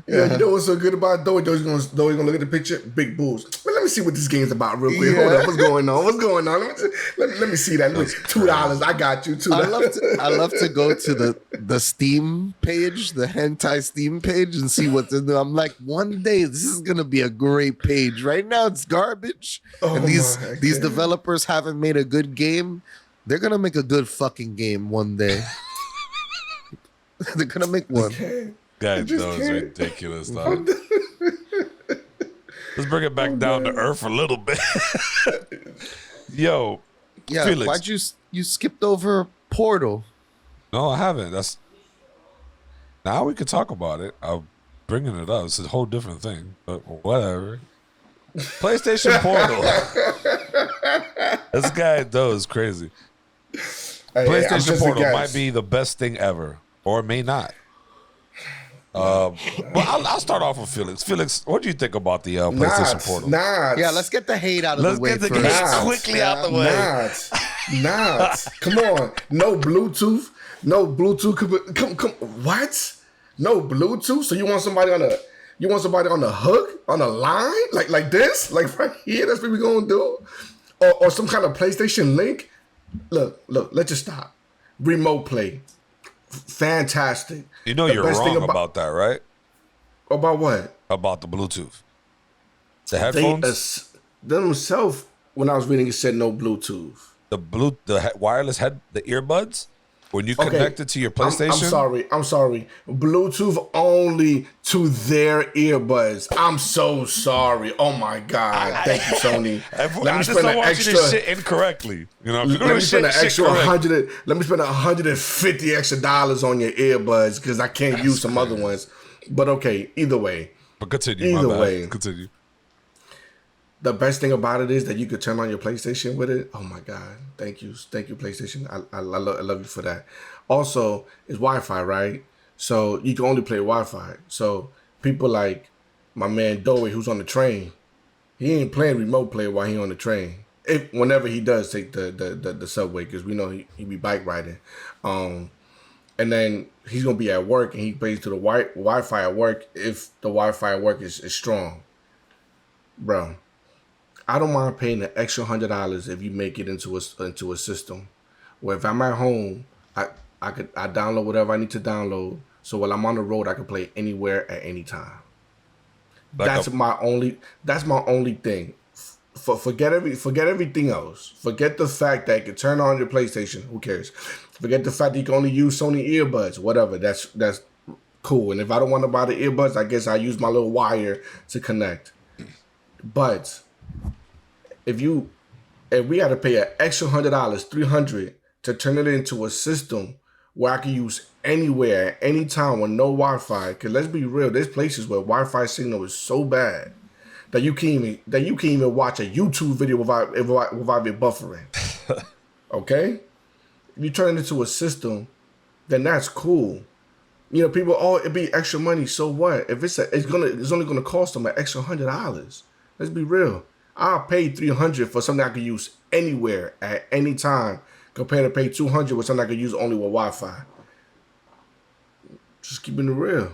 Yeah, you know what's so good about Doughy? Doughy's gonna look at the picture, big boobs. But let me see what this game's about real quick.
Yeah.
Hold up, what's going on? Let me see that. $2, I got you. $2.
I love to go to the Steam page, the hentai Steam page, and see what's in there. I'm like, one day this is gonna be a great page. Right now it's garbage,
Oh
and these
my God.
developers haven't made a good game. They're gonna make a good fucking game one day. They're gonna make one.
God,
just
that was
can't.
ridiculous, dog. Let's bring it back down to earth a little bit. Yo,
Yeah,
Felix.
why'd you skipped over Portal?
No, I haven't. Now we can talk about it. I'm bringing it up. It's a whole different thing, but whatever. PlayStation Portal. This guy though is crazy. PlayStation Portal might be the best thing ever, or it may not. Well, I'll start off with Felix. Felix, what do you think about the PlayStation Portal?
Yeah, let's get the hate out of the way.
Let's get the hate quickly out the way.
Come on. No Bluetooth. No Bluetooth. Come. What? No Bluetooth. So you want somebody on the hook, on a line, like this, like right here? That's what we're gonna do, or some kind of PlayStation Link. Look. Let's just stop. Remote play, fantastic.
You know you're wrong about that, right?
About what?
About the Bluetooth. The headphones.
They themselves, when I was reading, it said no Bluetooth.
The wireless the earbuds. When you connect it to your PlayStation?
I'm sorry. Bluetooth only to their earbuds. I'm so sorry. Oh my God. Thank you, Sony.
Let me spend an extra shit incorrectly. You know, let me spend an extra $100.
Let me spend $150 extra on your earbuds because I can't use some other ones. But okay, either way.
But continue. Continue.
The best thing about it is that you could turn on your PlayStation with it. Oh my God. Thank you, PlayStation. I love you for that. Also, it's Wi-Fi, right? So you can only play Wi-Fi. So people like my man Doughy, who's on the train, he ain't playing remote play while he on the train. Whenever he does take the subway, because we know he be bike riding. And then he's going to be at work and he plays to the Wi-Fi at work if the Wi-Fi at work is strong. Bro. I don't mind paying the extra $100 if you make it into a system where if I'm at home, I download whatever I need to download. So while I'm on the road, I can play anywhere at any time. That's my only thing. Forget everything else. Forget the fact that you can turn on your PlayStation. Who cares? Forget the fact that you can only use Sony earbuds. Whatever. That's cool. And if I don't want to buy the earbuds, I guess I use my little wire to connect. But if we had to pay an extra $100, $300 to turn it into a system where I can use anywhere at any time with no Wi-Fi, because let's be real, there's places where Wi-Fi signal is so bad that you can't even watch a YouTube video without it buffering. Okay, if you turn it into a system, then that's cool. You know, people, it'd be extra money. So what? If it's only gonna cost them an extra $100. Let's be real. I'll pay $300 for something I can use anywhere at any time, compared to pay $200 with something I can use only with Wi-Fi. Just keeping it real.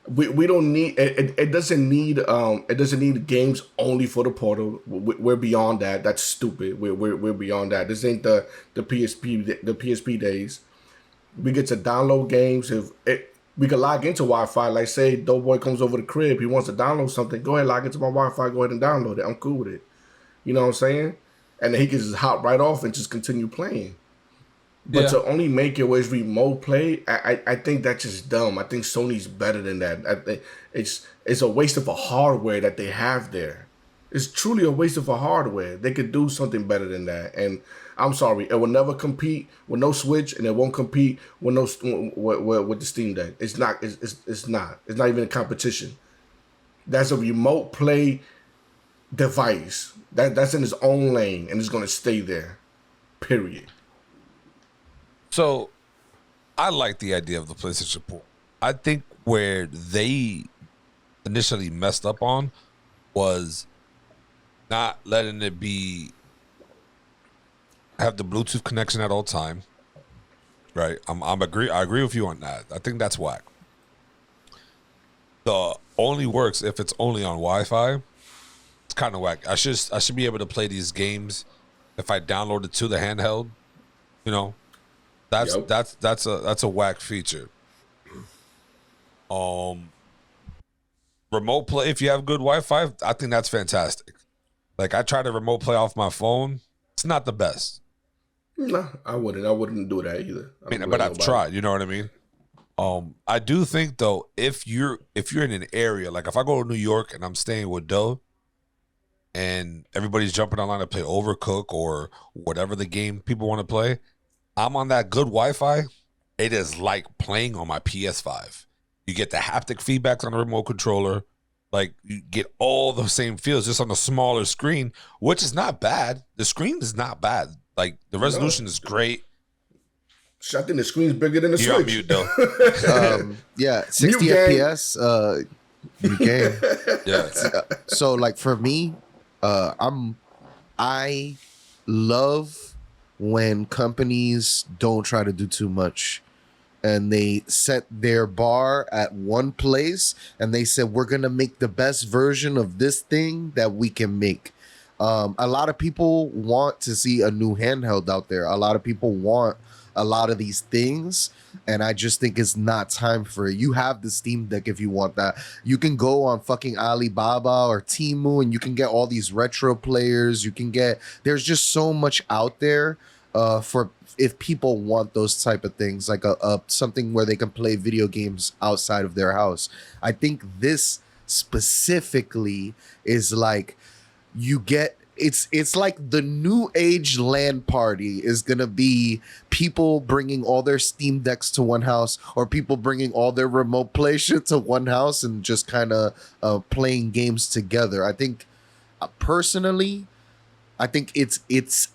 We don't need it. It doesn't need games only for the portal. We're beyond that. That's stupid. We're beyond that. This ain't the PSP days. We get to download games we could log into Wi-Fi. Like, say, Doughboy comes over the crib. He wants to download something. Go ahead, log into my Wi-Fi. Go ahead and download it. I'm cool with it. You know what I'm saying? And then he can just hop right off and just continue playing. But to only make it where it's remote play, I think that's just dumb. I think Sony's better than that. I think it's a waste of a hardware that they have there. It's truly a waste of a hardware. They could do something better than that. And I'm sorry, it will never compete with no Switch, and it won't compete with with the Steam Deck. It's not. It's not. It's not even a competition. That's a remote play device. That's in its own lane, and it's going to stay there. Period.
So, I like the idea of the PlayStation Portal. I think where they initially messed up on was not letting it have the Bluetooth connection at all time. Right? I agree with you on that. I think that's whack. The only works if it's only on Wi-Fi. It's kind of whack. I should be able to play these games if I download it to the handheld. You know, that's a whack feature. Remote play, if you have good Wi-Fi, I think that's fantastic. Like, I try to remote play off my phone. It's not the best.
No, I wouldn't do that either.
But I've tried. You know what I mean? I do think though, if you're in an area, like if I go to New York and I'm staying with Doe, and everybody's jumping online to play Overcook or whatever the game people want to play, I'm on that good Wi-Fi. It is like playing on my PS5. You get the haptic feedback on the remote controller. Like you get all the same feels just on a smaller screen, which is not bad. The screen is not bad. Like the resolution is great.
I think the screen's bigger than the
You're on
Switch.
mute though.
Yeah, 60 FPS. New game.
Yeah.
So like for me, I love when companies don't try to do too much and they set their bar at one place and they said, we're going to make the best version of this thing that we can make. A lot of people want to see a new handheld out there. A lot of people want a lot of these things, and I just think it's not time for it. You have the Steam Deck if you want that. You can go on fucking Alibaba or Temu and you can get all these retro players. There's just so much out there for if people want those type of things, like a something where they can play video games outside of their house. I think this specifically is like it's like the new age LAN party is gonna be people bringing all their Steam Decks to one house, or people bringing all their remote play shit to one house and just kind of playing games together. I think personally, I think it's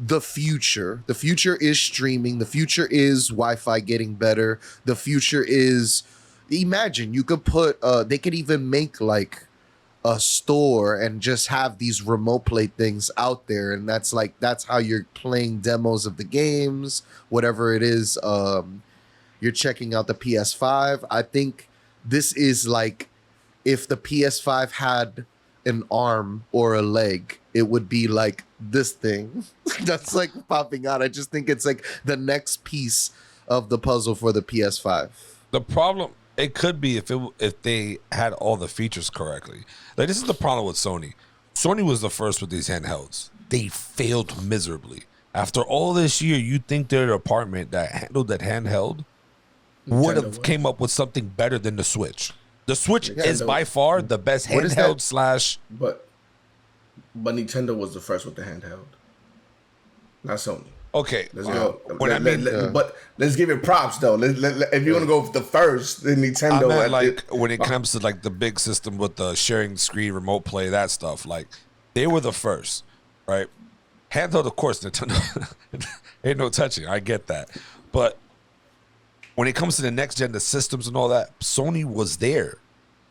the future. The future is streaming. The future is Wi-Fi getting better. The future is, imagine you could put they could even make like a store and just have these remote play things out there, and that's how you're playing demos of the games, whatever it is. You're checking out the PS5. I think this is like if the PS5 had an arm or a leg, it would be like this thing that's like popping out. I just think it's like the next piece of the puzzle for the PS5.
The problem, it could be if they had all the features correctly. Like, this is the problem with Sony. Sony was the first with these handhelds. They failed miserably. After all this year, you think their department that handled that handheld would have came up with something better than the Switch. The Switch is by far the best handheld slash.
But Nintendo was the first with the handheld, not Sony.
Okay,
let's go. But let's give it props though. If you want to go with the first, then Nintendo.
I meant like when it comes to like the big system with the sharing screen, remote play, that stuff. Like they were the first, right? Handheld, of course, Nintendo ain't no touching. I get that, but when it comes to the next gen, the systems and all that, Sony was there.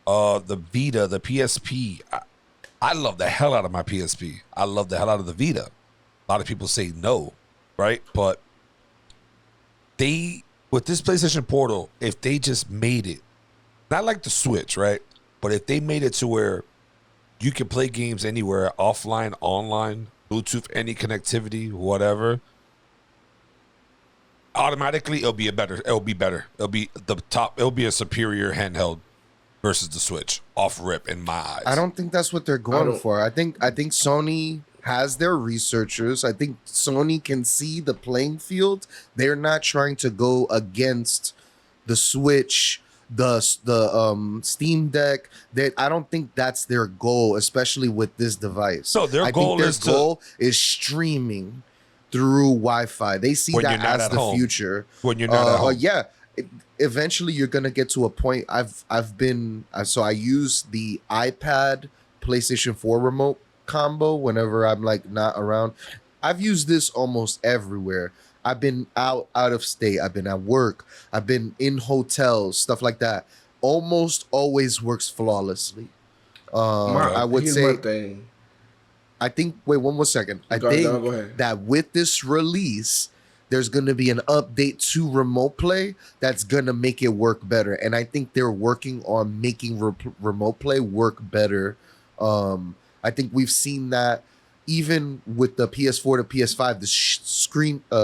The Vita, the PSP. I love the hell out of my PSP. I love the hell out of the Vita. A lot of people say no, right? But with this PlayStation Portal, if they just made it, not like the Switch, right? But if they made it to where you can play games anywhere, offline, online, Bluetooth, any connectivity, whatever, automatically it'll be better. It'll be the top. It'll be a superior handheld versus the Switch off rip in my eyes.
I don't think that's what they're going for. I think Sony has their researchers. I think Sony can see the playing field. They're not trying to go against the Switch, the Steam Deck. I don't think that's their goal, especially with this device.
So their goal
is streaming through Wi-Fi. They see that as the future.
When you're not at home.
Yeah. Eventually you're gonna get to a point. I use the iPad PlayStation 4 remote combo whenever I'm like not around. I've used this almost everywhere. I've been out of state. I've been at work. I've been in hotels, stuff like that. Almost always works flawlessly. I would say. I think. Wait, one more second. I think that with this release, there's going to be an update to remote play that's going to make it work better. And I think they're working on making remote play work better. I think we've seen that even with the PS4 to PS5, the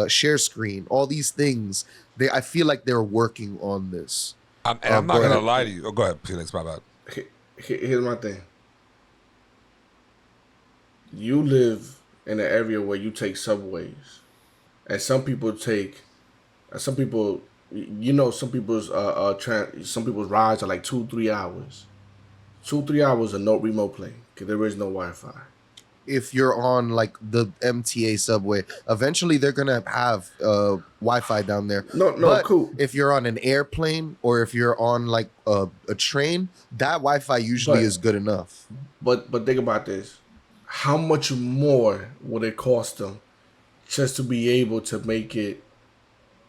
share screen, all these things. I feel like they're working on this.
I'm not going to lie to you. Oh, go ahead, Felix. My bad.
Here's my thing. You live in an area where you take subways. And some people's some people's rides are like 2-3 hours. 2-3 hours of no remote play because there is no Wi-Fi.
if you're on like the MTA subway, eventually they're gonna have Wi-Fi down there.
No,
But
cool.
if you're on an airplane or if you're on like a train, that Wi-Fi usually
But
is good enough.
but think about this: how much more would it cost them just to be able to make it,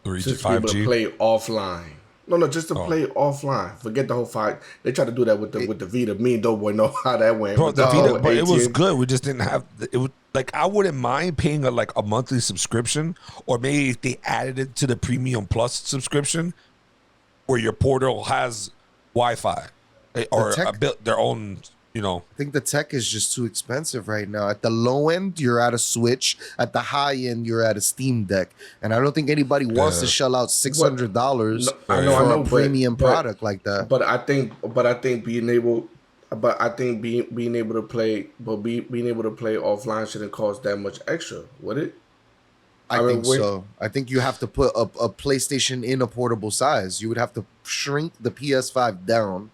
3G,
just to be able to
5G.
play offline? No, just to play offline. Forget the whole fight. They tried to do that with the Vita. Me and Doughboy know how that went.
Bro,
with
the
whole
Vita, but it was
AT&T.
good. We just didn't have it. Was like I wouldn't mind paying a monthly subscription, or maybe if they added it to the Premium Plus subscription, where your portal has Wi-Fi or built their own.
I think the tech is just too expensive right now. At the low end, you're at a Switch. At the high end, you're at a Steam Deck. And I don't think anybody wants to shell out $600
I
for
know,
a premium product like that.
But I think being able to play, being able to play offline shouldn't cost that much extra, would it?
I think so. I think you have to put a PlayStation in a portable size. You would have to shrink the PS5 down.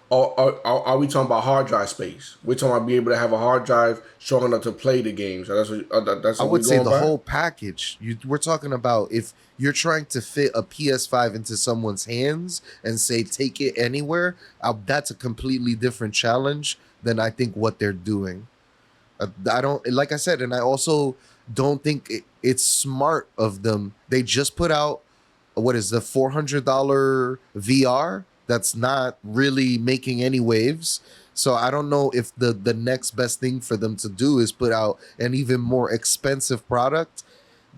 Are we talking about hard drive space? We're talking about being able to have a hard drive strong enough to play the games. That's what
I would say the whole package. We're talking about if you're trying to fit a PS5 into someone's hands and say take it anywhere, that's a completely different challenge than I think what they're doing. I don't, like I said, and I also don't think it's smart of them. They just put out what is the $400 VR that's not really making any waves. So I don't know if the next best thing for them to do is put out an even more expensive product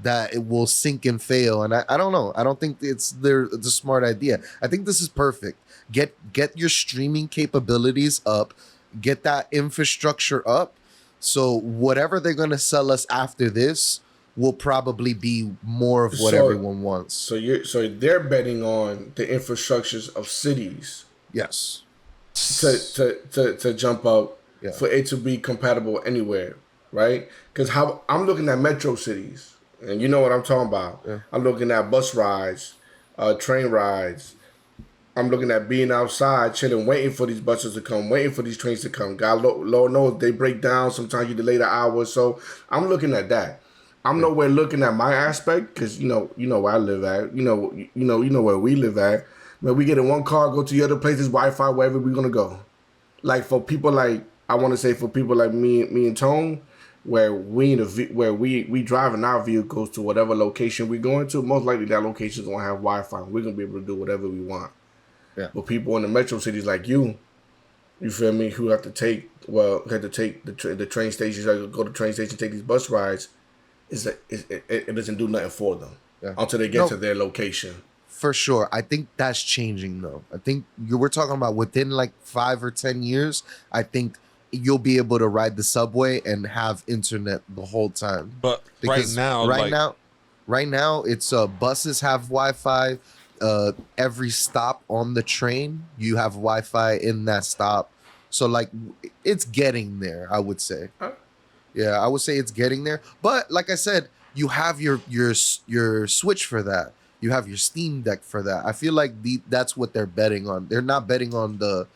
that it will sink and fail. And I don't know. I don't think it's a smart idea. I think this is perfect. Get your streaming capabilities up, get that infrastructure up. So whatever they're going to sell us after this will probably be more of what everyone wants.
So they're betting on the infrastructures of cities.
Yes.
To jump up,
yeah,
for it to be compatible anywhere, right? Because how I'm looking at metro cities, and you know what I'm talking about.
Yeah.
I'm looking at bus rides, train rides. I'm looking at being outside, chilling, waiting for these buses to come, waiting for these trains to come. God, Lord knows they break down. Sometimes you delay the hour. So I'm looking at that. I'm nowhere looking at my aspect because you know where I live at. You know where we live at. When we get in one car, go to the other places, Wi-Fi, wherever we're gonna go. Like for people like for people like me and Tone, where we driving our vehicles to whatever location we're going to, most likely that location's gonna have Wi-Fi. We're gonna be able to do whatever we want.
Yeah.
But people in the metro cities like you feel me, who have to take the train stations, go to train station, take these bus rides. It doesn't do nothing for them until they get to their location.
For sure. I think that's changing though. I think we're talking about within like 5 or 10 years, I think you'll be able to ride the subway and have internet the whole time.
But
because right now it's buses have Wi-Fi. Every stop on the train, you have Wi-Fi in that stop. So like it's getting there, I would say. Yeah, I would say it's getting there. But like I said, you have your Switch for that. You have your Steam Deck for that. I feel like that's what they're betting on. They're not betting on the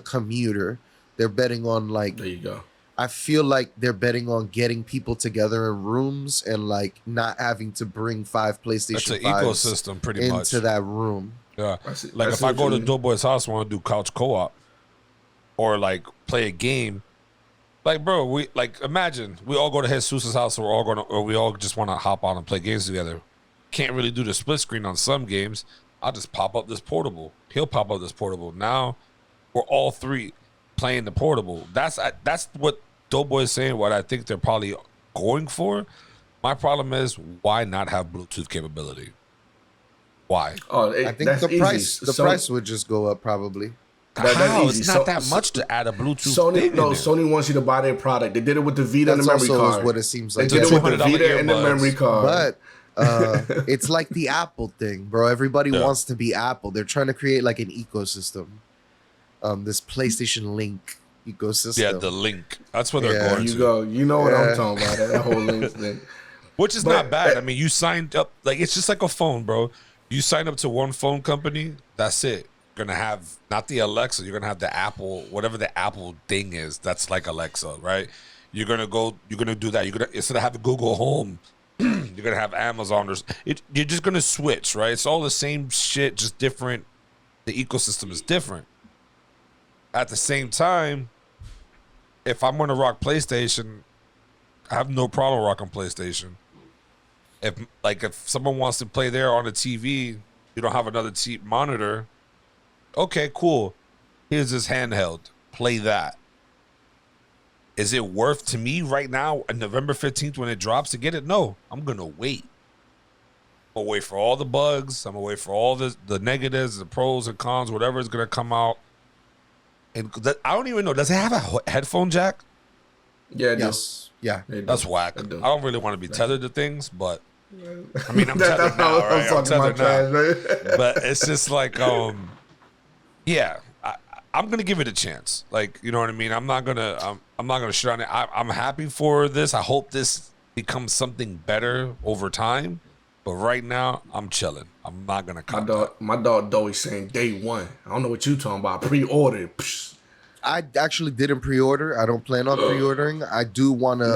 commuter. They're betting on like,
there you go.
I feel like they're betting on getting people together in rooms and like not having to bring 5 PlayStation 5s
ecosystem pretty much
into that room.
Yeah. Like if I go to Doughboy's house and want to do couch co-op or like play a game, like bro, imagine we all go to Jesus' house or we all just want to hop on and play games together. Can't really do the split screen on some games. I'll just pop up this portable. He'll pop up this portable. Now we're all 3 playing the portable. That's what Doughboy is saying, what I think they're probably going for. My problem is, why not have Bluetooth capability? Why?
Oh,
I think the price would just go up probably.
How? It's not that much to add a Bluetooth thing.
Sony wants you to buy their product. They did it with the Vita and the memory card.
That's what it seems like.
They did it with the Vita and the memory card.
But it's like the Apple thing, bro. Everybody wants to be Apple. They're trying to create like an ecosystem. This PlayStation Link ecosystem.
Yeah, the Link. That's what they're going to.
You know what I'm talking about. That whole Link thing.
Which is not bad. I mean, you signed up. Like, it's just like a phone, bro. You sign up to one phone company, that's it. You're going to have, not the Alexa, you're going to have the Apple, whatever the Apple thing is, that's like Alexa, right? You're gonna do that. You're gonna, instead of having Google Home, you're gonna have Amazon. You're just gonna switch, right? It's all the same shit, just different. The ecosystem is different. At the same time, if I'm gonna rock PlayStation, I have no problem rocking PlayStation. If someone wants to play there on a TV, you don't have another monitor. Okay, cool. Here's this handheld. Play that. Is it worth to me right now on November 15th when it drops to get it? No, I'm gonna wait. I'm gonna wait for all the bugs. I'm gonna wait for all the negatives, the pros and cons, whatever is gonna come out. And I don't even know. Does it have a headphone jack?
Yeah, it
Yes. Yeah.
That's whack. I don't really want to be tethered to things, but I mean, I'm tethered
that's
now,
how
right? I'm
I'm
tethered now.
right?
But it's just like, yeah, I'm gonna give it a chance. Like, you know what I mean? I'm not gonna shit on it. I'm happy for this. I hope this becomes something better over time. But right now, I'm chilling. I'm not gonna cut.
My dog Doughy saying day one. I don't know what you talking about. Pre-order.
I actually didn't pre-order. I don't plan on pre-ordering. I do want to.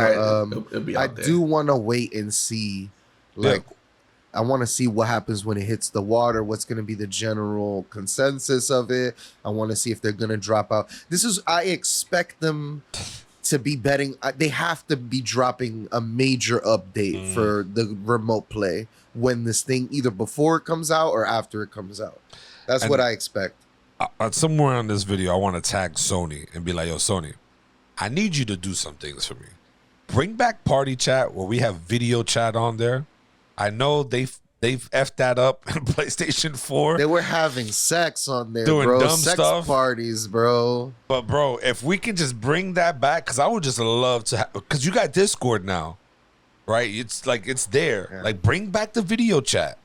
I do want to wait and see. Like, I want to see what happens when it hits the water. What's going to be the general consensus of it? I want to see if they're going to drop out. I expect them to be betting. They have to be dropping a major update for the remote play when this thing, either before it comes out or after it comes out. That's what I expect.
Somewhere on this video, I want to tag Sony and be like, yo, Sony, I need you to do some things for me. Bring back party chat where we have video chat on there. I know they've effed that up in PlayStation 4.
They were having sex on there,
doing
bro.
dumb
Sex
stuff.
parties, bro.
But bro, if we can just bring that back, because I would just love to because you got Discord now, right? It's like it's there.
Yeah.
Like, bring back the video chat.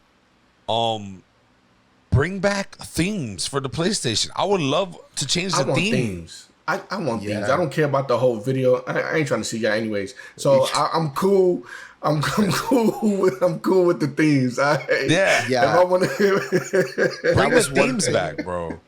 Bring back themes for the PlayStation. I would love to change the
themes. I want themes. I don't care about the whole video. I ain't trying to see y'all anyways. So I'm cool. I'm cool with the themes.
Yeah.
If I want to
bring the themes back, bro.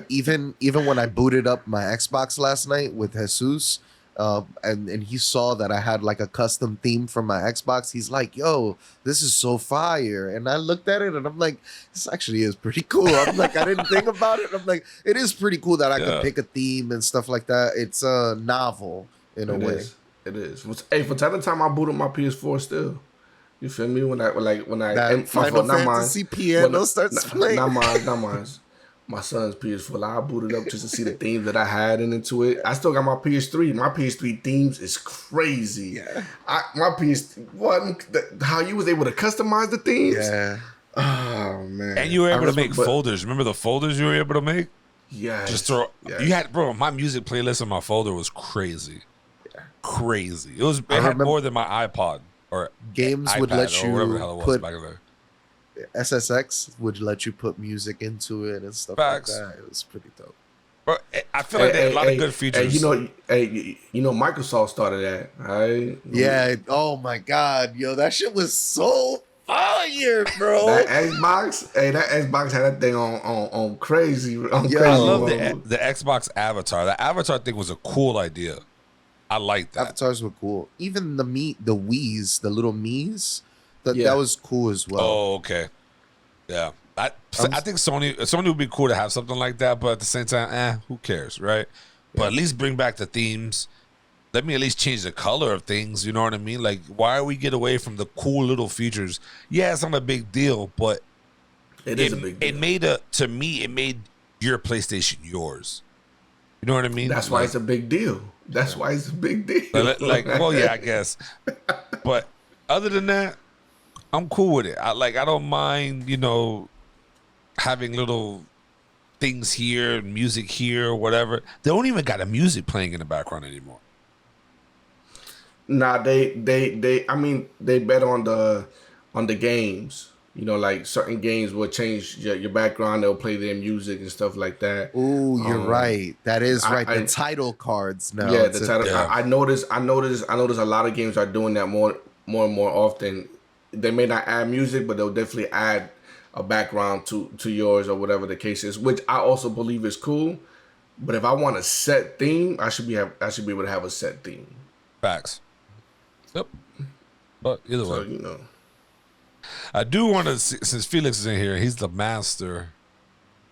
Even when I booted up my Xbox last night with Jesus, and he saw that I had like a custom theme for my Xbox, he's like, yo, this is so fire. And I looked at it and I'm like, this actually is pretty cool. I'm like, I didn't think about it. I'm like, it is pretty cool that I could pick a theme and stuff like that. It's novel in a way.
It is. Hey, from time to time I boot up my PS4 still. You feel me? When I
that Final Fantasy piano starts playing.
Not mine. My son's PS4. I booted up just to see the themes that I had into it. I still got my PS3. My PS3 themes is crazy.
Yeah.
How you was able to customize the themes?
Yeah.
Oh man.
And you were able to make folders. Remember the folders you were able to make?
Yeah.
Just throw. Yes. You had, bro. My music playlist in my folder was crazy. Yeah. Crazy. It had more than my iPod or
games
iPad
would let you
whatever the hell it was
put
back there.
SSX would let you put music into it and stuff like that. It was pretty dope.
But I feel like they had a lot of good features.
You know, Microsoft started that, right?
Yeah. Oh my God, yo, that shit was so fire, bro.
That Xbox had that thing on crazy.
I love the Xbox Avatar. The Avatar thing was a cool idea. I like that.
Avatars were cool. Even the Wii's, the little Mii's. That was cool as well.
Oh, okay. Yeah. I think Sony would be cool to have something like that, but at the same time, who cares, right? Yeah. But at least bring back the themes. Let me at least change the color of things, you know what I mean? Like, why we get away from the cool little features? Yeah, it's not a big deal, but
it is a big deal.
It made your PlayStation yours. You know what I mean?
That's why it's a big deal. Why it's a big deal.
Well, yeah, I guess. But other than that, I'm cool with it. I don't mind, having little things here, music here, or whatever. They don't even got a music playing in the background anymore.
Nah, they bet on the games. Like certain games will change your background. They'll play their music and stuff like that.
Ooh, you're right. That is right. The title cards now.
Yeah, the title. Yeah. I noticed a lot of games are doing that more and more often. They may not add music, but they'll definitely add a background to yours or whatever the case is, which I also believe is cool. But if I want a set theme, I should be able to have a set theme.
Facts. Yep. But either
So,
way,
you know.
I do want to see, since Felix is in here, he's the master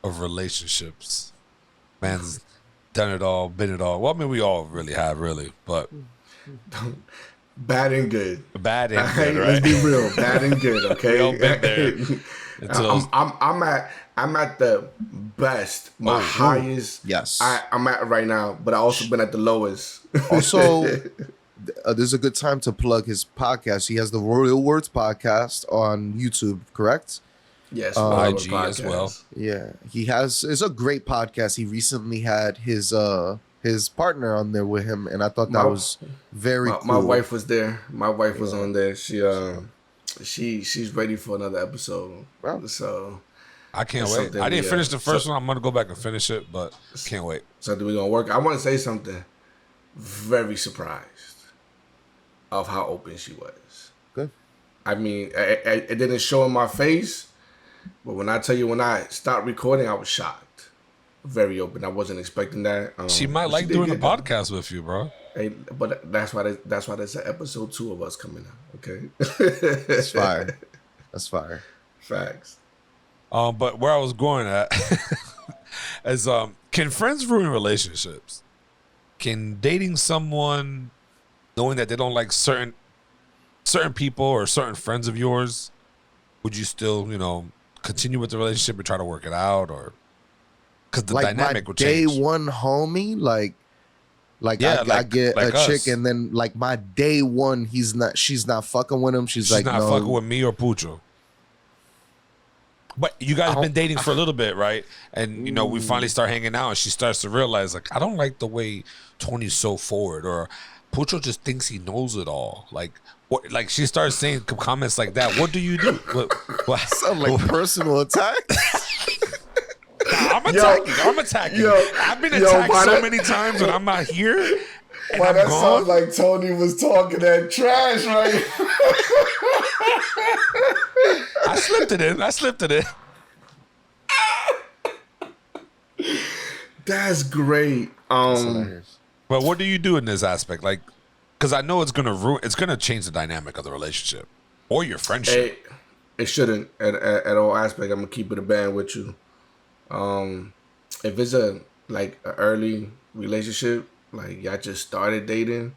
of relationships. Man's done it all, been it all. Well, I mean, we all really have, but
Bad and good.
bad and good, right?
Let's be real. Bad and good, okay?
We all been there.
I'm at the best, my highest.
Yes.
I'm at right now, but I also been at the lowest.
Also, this is a good time to plug his podcast. He has the Royal Words podcast on YouTube, correct?
Yes,
IG as well.
Yeah, he has. It's a great podcast. He recently had his partner on there with him, and I thought that was very cool.
My wife was there. My wife was on there. She's ready for another episode.
Wow.
So
I can't wait. I didn't finish the first one. I'm gonna go back and finish it, but can't wait.
Something we're gonna work. I want to say something. Very surprised of how open she was.
Good.
I mean, it didn't show in my face, but when I tell you, when I stopped recording, I was shocked. Very open. I wasn't expecting that.
She might like doing the podcast with you, bro.
Hey, but that's why there's an episode 2 of us coming out. Okay.
That's fire. That's fire.
Facts.
But where I was going at is, can friends ruin relationships? Can dating someone, knowing that they don't like certain people or certain friends of yours, would you still, continue with the relationship and try to work it out, or because the dynamic would change?
Day one homie, I get a chick, and then like my day one, she's not fucking with him. She's like,
not
no.
fucking with me or Pucho. But you guys been dating for a little bit, right? And we finally start hanging out, and she starts to realize, like, I don't like the way Tony's so forward, or Pucho just thinks he knows it all. Like, what? Like, she starts saying comments like that. What do you do? What?
Sound like personal attack.
I'm attacking. I've been attacked so many times when I'm not here.
Why that sounds like Tony was talking that trash, right?
I slipped it in.
That's great.
But what do you do in this aspect? Like, because I know it's gonna change the dynamic of the relationship or your friendship.
It shouldn't at all aspect. I'm gonna keep it a band with you. If it's an early relationship, like y'all just started dating,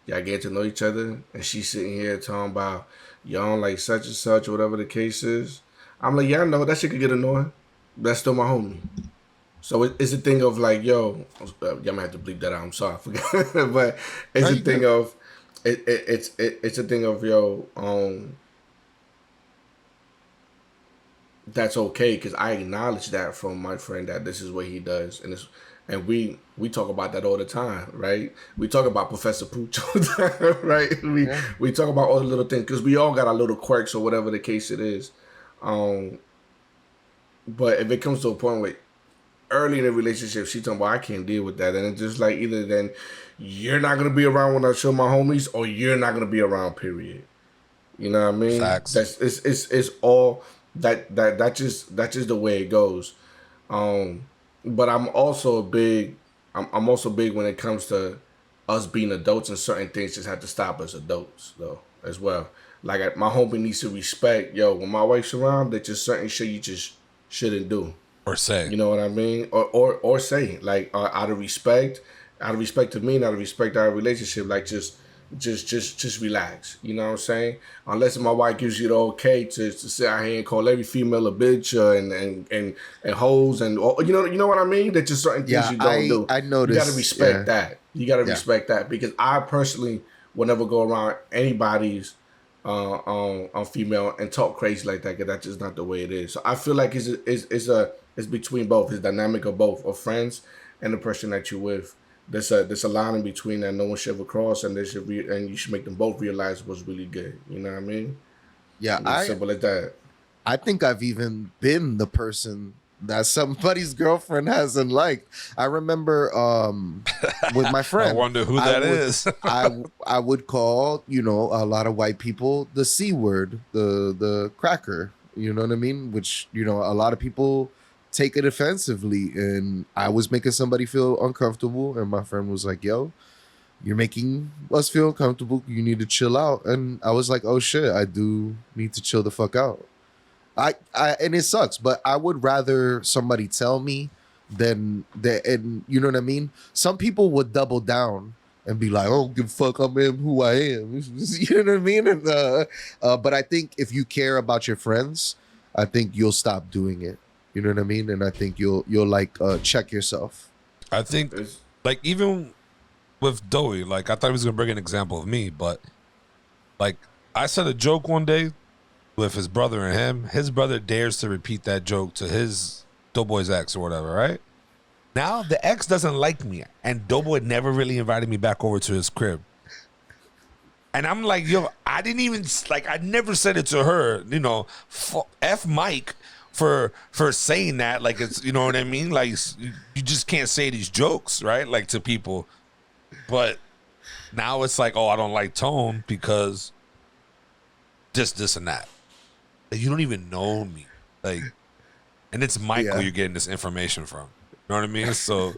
y'all get to know each other, and she's sitting here talking about y'all don't like such and such, or whatever the case is. I'm like, yeah, I know that shit could get annoying. That's still my homie. So it's a thing of like, yo, y'all might have to bleep that out. I'm sorry, I forgot. But it's a thing of it's a thing of yo, that's okay, because I acknowledge that from my friend that this is what he does, and we talk about that all the time, right? We talk about Professor Pooch all the time, right? We talk about all the little things because we all got our little quirks or whatever the case it is. But if it comes to a point where early in the relationship she talking about I can't deal with that, and it's just like either then you're not gonna be around when I show my homies, or you're not gonna be around. Period. You know what I mean?
Facts.
It's all. That's just the way it goes. But I'm also big when it comes to us being adults, and certain things just have to stop us adults though as well. Like my homie needs to respect, when my wife's around, there's just certain shit you just shouldn't do
or say.
You know what I mean? Or say, like, out of respect to me, out of respect to our relationship, like just relax. You know what I'm saying? Unless my wife gives you the okay to sit out here and call every female a bitch and hoes and you know what I mean? That just certain things you don't do.
I noticed.
You gotta respect that. You gotta respect that, because I personally will never go around anybody's on female and talk crazy like that, because that's just not the way it is. So I feel like it's between both. It's dynamic of both, of friends and the person that you're with. There's a line in between that no one should ever cross, and and you should make them both realize what's really good. You know what I mean?
Yeah,
it's simple as that.
I think I've even been the person that somebody's girlfriend hasn't liked. I remember with my friend.
I wonder who that is.
I would call a lot of white people the C word, the cracker. You know what I mean? Which a lot of people take it offensively, and I was making somebody feel uncomfortable, and my friend was like, yo, you're making us feel uncomfortable. You need to chill out. And I was like, oh shit, I do need to chill the fuck out. I and it sucks, but I would rather somebody tell me than that. And you know what I mean? Some people would double down and be like, I don't give a fuck, I'm who I am. You know what I mean? And, but I think if you care about your friends, I think you'll stop doing it. You know what I mean? And I think you'll like check yourself.
I think like even with Doughy, like I thought he was gonna bring an example of me, but like I said a joke one day with his brother and him. His brother dares to repeat that joke to his Doughboy's ex or whatever, right? Now the ex doesn't like me, and Doughboy never really invited me back over to his crib. And I'm like, yo, I didn't even like. I never said it to her, you know. F Mike for saying that, like it's, you know what I mean. Like you just can't say these jokes, right? Like to people. But now it's like, oh, I don't like Tone because this and that. Like, you don't even know me, like, and it's Michael you're getting this information from. You know what I mean? So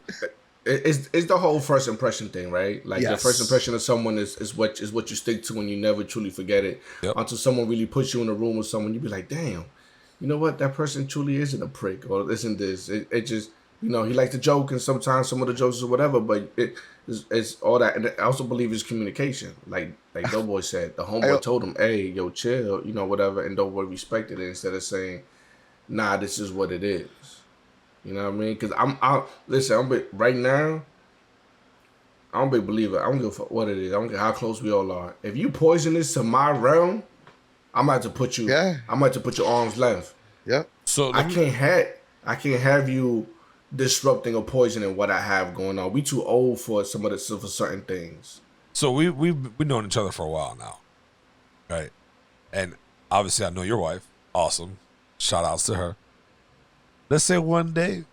it's the whole first impression thing, right? Like the first impression of someone is what you stick to, and you never truly forget it until someone really puts you in a room with someone. You be like, damn, you know what? That person truly isn't a prick, or isn't this? It just, you know, he likes to joke, and sometimes some of the jokes or whatever, but it's all that. And I also believe it's communication. Like Doughboy said, the homeboy told him, hey, yo, chill, you know, whatever, and Doughboy respected it instead of saying, nah, this is what it is. You know what I mean? Because right now, I'm a big believer. I don't give a fuck what it is. I don't care how close we all are. If you poison this to my realm, I'm about to put you. Yeah. I'm about to put your arm's length.
Yeah.
So I can't have you disrupting or poisoning what I have going on. We too old for for certain things.
So we've been knowing each other for a while now, right? And obviously, I know your wife. Awesome. Shout outs to her. Let's say one day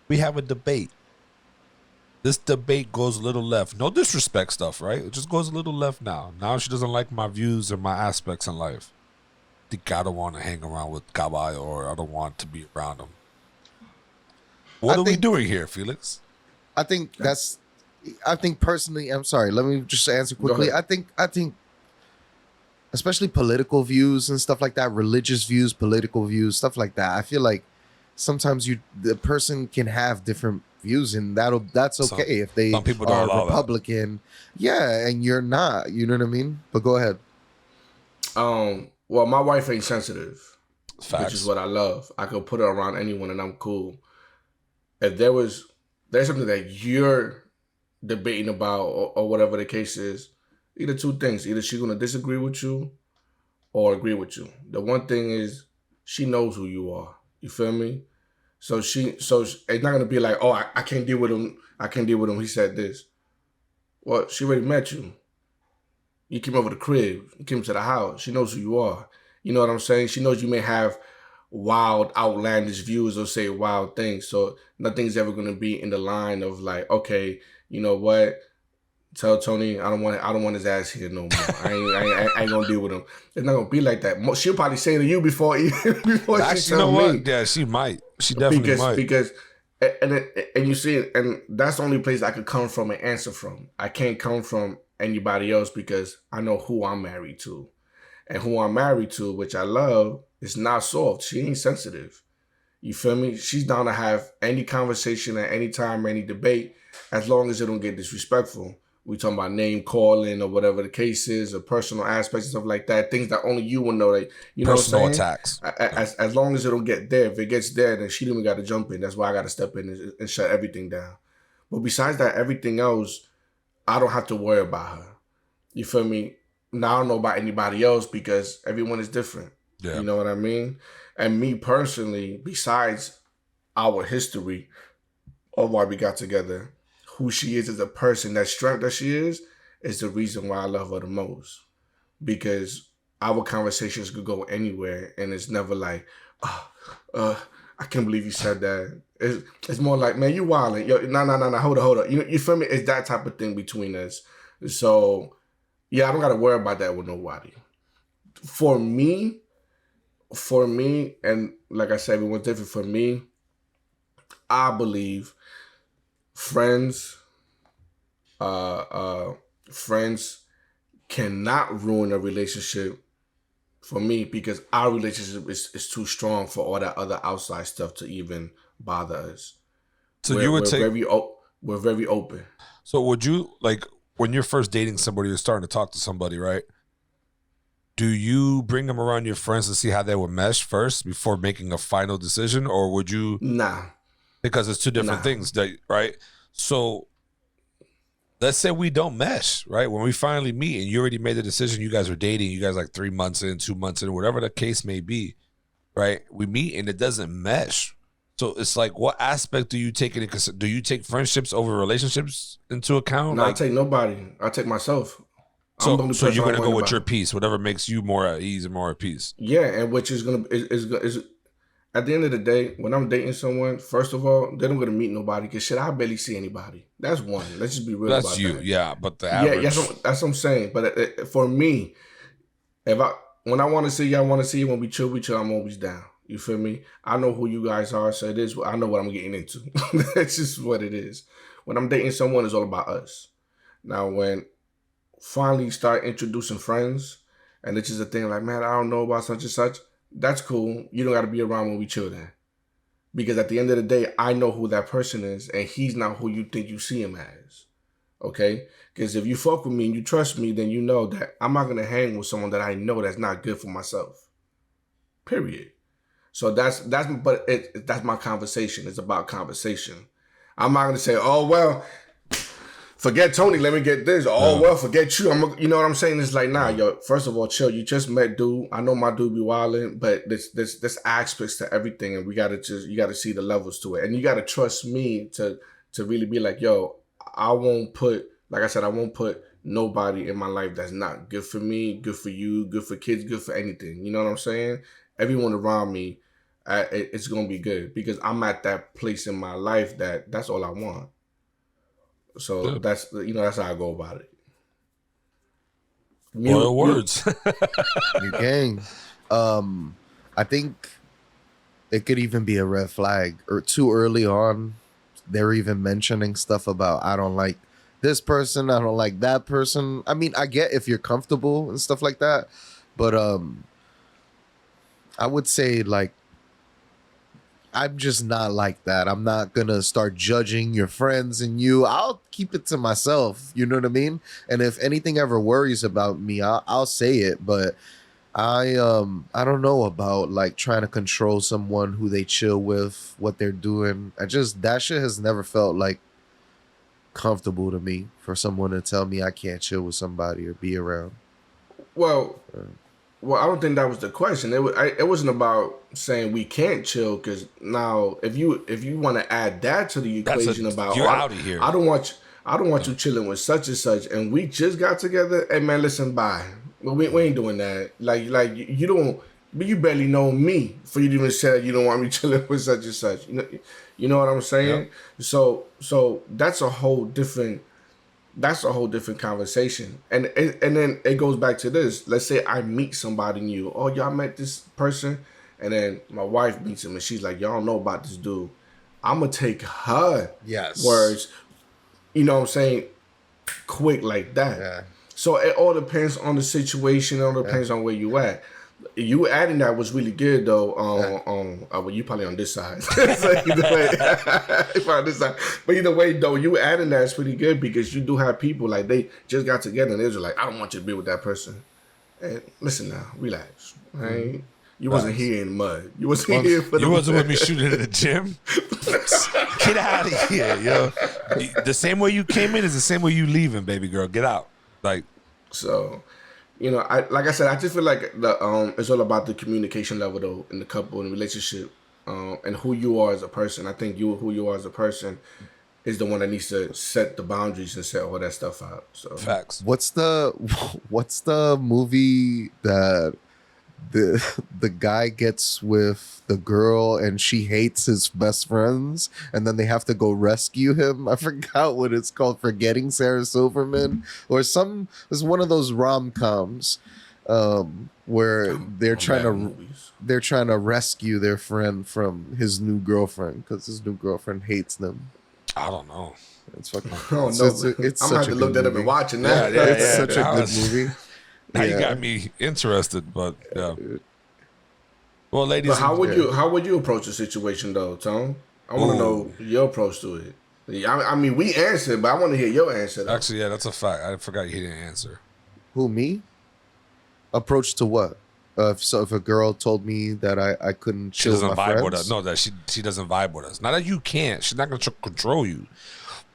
we have a debate. This debate goes a little left. No disrespect stuff, right? It just goes a little left now. Now she doesn't like my views or my aspects in life. I think I don't want to hang around with Caballo, or I don't want to be around him. What are we doing here, Felix?
I think personally, I'm sorry, let me just answer quickly. I think especially political views and stuff like that, religious views, political views, stuff like that. I feel like sometimes the person can have different views, and that's okay if they
some people don't
are Republican. That. Yeah, and you're not. You know what I mean? But go ahead.
Well, my wife ain't sensitive,
Facts.
Which is what I love. I could put her around anyone, and I'm cool. If there's something that you're debating about, or whatever the case is, either two things: either she's gonna disagree with you or agree with you. The one thing is she knows who you are. You feel me? So it's not gonna be like, oh, I can't deal with him. I can't deal with him. He said this. Well, she already met you. You came over the crib. You came to the house. She knows who you are. You know what I'm saying? She knows you may have wild, outlandish views or say wild things. So nothing's ever gonna be in the line of like, okay, you know what? Tell Tony I don't want his ass here no more. I ain't gonna deal with him. It's not gonna be like that. She'll probably say to you before she tell me.
What? Yeah, she might. She definitely might.
Because and you see it, and that's the only place I could come from and answer from. I can't come from anybody else because I know who I'm married to, and who I'm married to, which I love, is not soft. She ain't sensitive. You feel me? She's down to have any conversation at any time, any debate, as long as it don't get disrespectful. We talking about name calling or whatever the case is, or personal aspects and stuff like that. Things that only you will know. Like, you know,
personal attacks.
As long as it don't get there. If it gets there, then she didn't got to jump in. That's why I got to step in and shut everything down. But besides that, everything else, I don't have to worry about her. You feel me? Now I don't know about anybody else because everyone is different. Yeah. You know what I mean? And me personally, besides our history of why we got together, who she is as a person, that strength that she is the reason why I love her the most. Because our conversations could go anywhere, and it's never like, I can't believe you said that. It's more like, man, you wildin'. Yo, no, hold up. You feel me? It's that type of thing between us. So, yeah, I don't got to worry about that with nobody. For me, and like I said, everyone's different. For me, I believe friends, friends cannot ruin a relationship for me because our relationship is too strong for all that other outside stuff to even bother us.
So you would take.
We're very open.
So would you like when you're first dating somebody, you're starting to talk to somebody, right? Do you bring them around your friends to see how they would mesh first before making a final decision, or would you?
Nah,
Because it's two different things, right? So let's say we don't mesh, right? When we finally meet and you already made the decision, you guys are dating, you guys like 3 months in, 2 months in, whatever the case may be, right? We meet and it doesn't mesh. So it's like, what aspect do you take into consideration? Do you take friendships over relationships into account?
No, I take nobody. I take myself.
So you're gonna go with your peace, whatever makes you more at ease and more at peace.
Yeah, and which is gonna is at the end of the day, when I'm dating someone, first of all, they don't gonna meet nobody because shit, I barely see anybody. That's one. Let's just be real about that. That's you,
yeah. But the average,
that's what I'm saying. But for me, when I want to see you, I want to see you. When we chill, I'm always down. You feel me? I know who you guys are, so it is. I know what I'm getting into. That's just what it is. When I'm dating someone, it's all about us. Now, when finally start introducing friends, and it's just a thing like, man, I don't know about such and such. That's cool. You don't got to be around when we chill then. Because at the end of the day, I know who that person is, and he's not who you think you see him as. Okay? Because if you fuck with me and you trust me, then you know that I'm not going to hang with someone that I know that's not good for myself. Period. So that's my conversation. It's about conversation. I'm not going to say, oh, well, forget Tony, let me get this. Oh, well, forget you. You know what I'm saying? It's like, nah, yo, first of all, chill. You just met dude. I know my dude be wilding, but there's aspects to everything, and you gotta see the levels to it. And you gotta trust me to really be like, yo, I won't put nobody in my life that's not good for me, good for you, good for kids, good for anything. You know what I'm saying? Everyone around me, it's gonna be good because I'm at that place in my life that's all I want. So that's how I go about it.
Royal words.
New gang. I think it could even be a red flag or too early on. They're even mentioning stuff about I don't like this person, I don't like that person. I mean, I get if you're comfortable and stuff like that, but I would say like I'm just not like that. I'm not gonna start judging your friends and you. I'll keep it to myself. You know what I mean? And if anything ever worries about me, I'll say it. But I don't know about like trying to control someone who they chill with, what they're doing. That shit has never felt like comfortable to me for someone to tell me I can't chill with somebody or be around.
Well, I don't think that was the question. It wasn't about saying we can't chill. Because now, if you want to add that to the equation about
you're out of here.
I don't want you chilling with such and such, and we just got together. Hey man, listen, bye. Well, we ain't doing that. Like you don't. But you barely know me for you to even say that you don't want me chilling with such and such. You know what I'm saying? Yep. So that's a whole different conversation. And then it goes back to this. Let's say I meet somebody new. Oh, y'all met this person? And then my wife meets him and she's like, y'all don't know about this dude. I'm going to take her words, you know what I'm saying, quick like that. Yeah. So it all depends on the situation. It all depends on where you at. You adding that was really good though. Well, you probably on this side. So either way, on this side. But either way though, you adding that is pretty good because you do have people like they just got together and they're just like, I don't want you to be with that person. And listen now, relax. Right? You wasn't here in the mud. You wasn't here for the.
You wasn't with me shooting in the gym. Get out of here, yo. The same way you came in is the same way you leaving, baby girl. Get out. Like
so. Like I said, I just feel like it's all about the communication level though in the couple and the relationship, and who you are as a person. I think who you are as a person is the one that needs to set the boundaries and set all that stuff out. So
facts.
What's the movie that the guy gets with the girl and she hates his best friends and then they have to go rescue him? I forgot what it's called. Forgetting Sarah Silverman or it's one of those rom-coms where they're trying to rescue their friend from his new girlfriend because his new girlfriend hates them.
I don't know.
It's fucking.
Oh
It's,
no,
it's
I'm gonna
such
have
a
to look
good
that up and
movie.
watch it
Yeah,
now.
yeah,
It's
yeah.
such a
Now
good
it's-
movie.
Now you
Yeah.
got me interested, but yeah. Well,
But
ladies
how
and
would you approach the situation though, Tom? I want to know
Ooh.
your approach to it. Yeah, I mean, we answered, but I want to hear your answer though.
actually, yeah, that's a fact. I forgot you didn't answer.
Who, me? Approach to what? If a girl told me that I couldn't
She
chill with
doesn't
my
vibe
friends,
with us. No, that she doesn't vibe with us. Not that you can't. She's not gonna control you,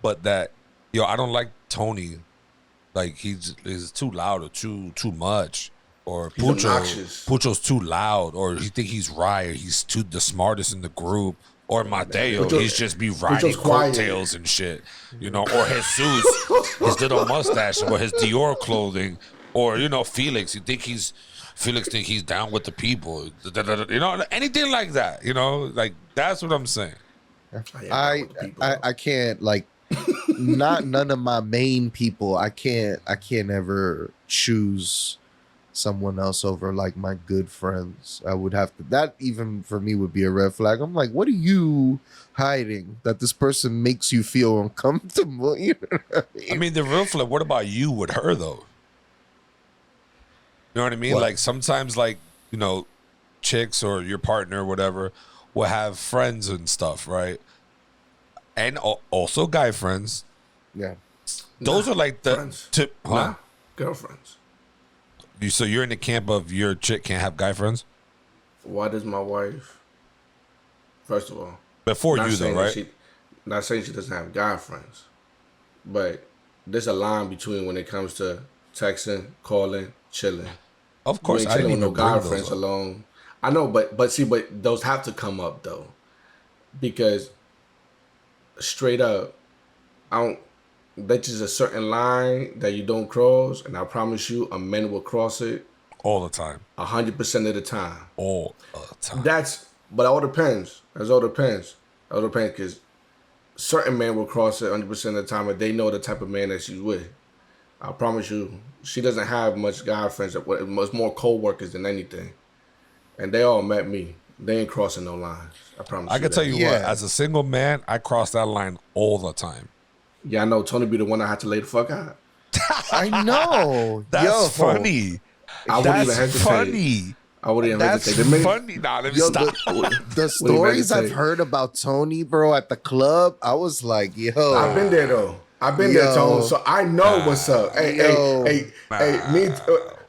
but that I don't like Tony. Like he's too loud or too much, or
He's obnoxious.
Pucho's too loud, or he think he's right, or he's too the smartest in the group, or Mateo,
Pucho-
he's just be riding
Pucho's quiet.
coattails and shit, or Jesus, his little mustache, or his Dior clothing, or Felix, Felix think he's down with the people, anything like that, like that's what I'm saying.
I can't like none of my main people. I can't ever choose someone else over like my good friends. I would have to. That even for me would be a red flag. I'm like, what are you hiding that this person makes you feel uncomfortable? You know what
I mean, the real flag. What about you with her though? You know what I mean?
What?
Like sometimes, like chicks or your partner, or whatever, will have friends and stuff, right? And also guy friends.
Yeah.
Those are like the
friends.
huh?
Nah, girlfriends.
So you're in the camp of your chick can't have guy friends?
Why does my wife? First of all,
Before
not
you though,
saying that
right?
not saying she doesn't have guy friends, but there's a line between when it comes to texting, calling, chilling.
Of
You
course,
ain't
I didn't
chilling with
even
no guy
bring those
friends
up.
alone. I know, but those have to come up though, because straight up, I don't. That's just a certain line that you don't cross, and I promise you, a man will cross it
All the time.
100% of the time.
All the time.
But it all depends. It all depends. It all depends because certain men will cross it 100% of the time if they know the type of man that she's with. I promise you, she doesn't have much guy friends. It's more co-workers than anything. And they all met me. They ain't crossing no lines. I promise you.
I can tell you what,
Yeah.
as a single man, I cross that line all the time.
Yeah, I know Tony be the one I had to lay the fuck out.
I know.
That's funny.
I wouldn't even
That's
hesitate.
funny.
I wouldn't even
That's
hesitate.
funny. Nah, let me
Yo,
stop.
the stories I've
hesitate.
heard about Tony, bro, at the club, I was like, yo.
I've been there though. I've been there,
Yo.
Tony. So I know what's up.
Yo.
Hey.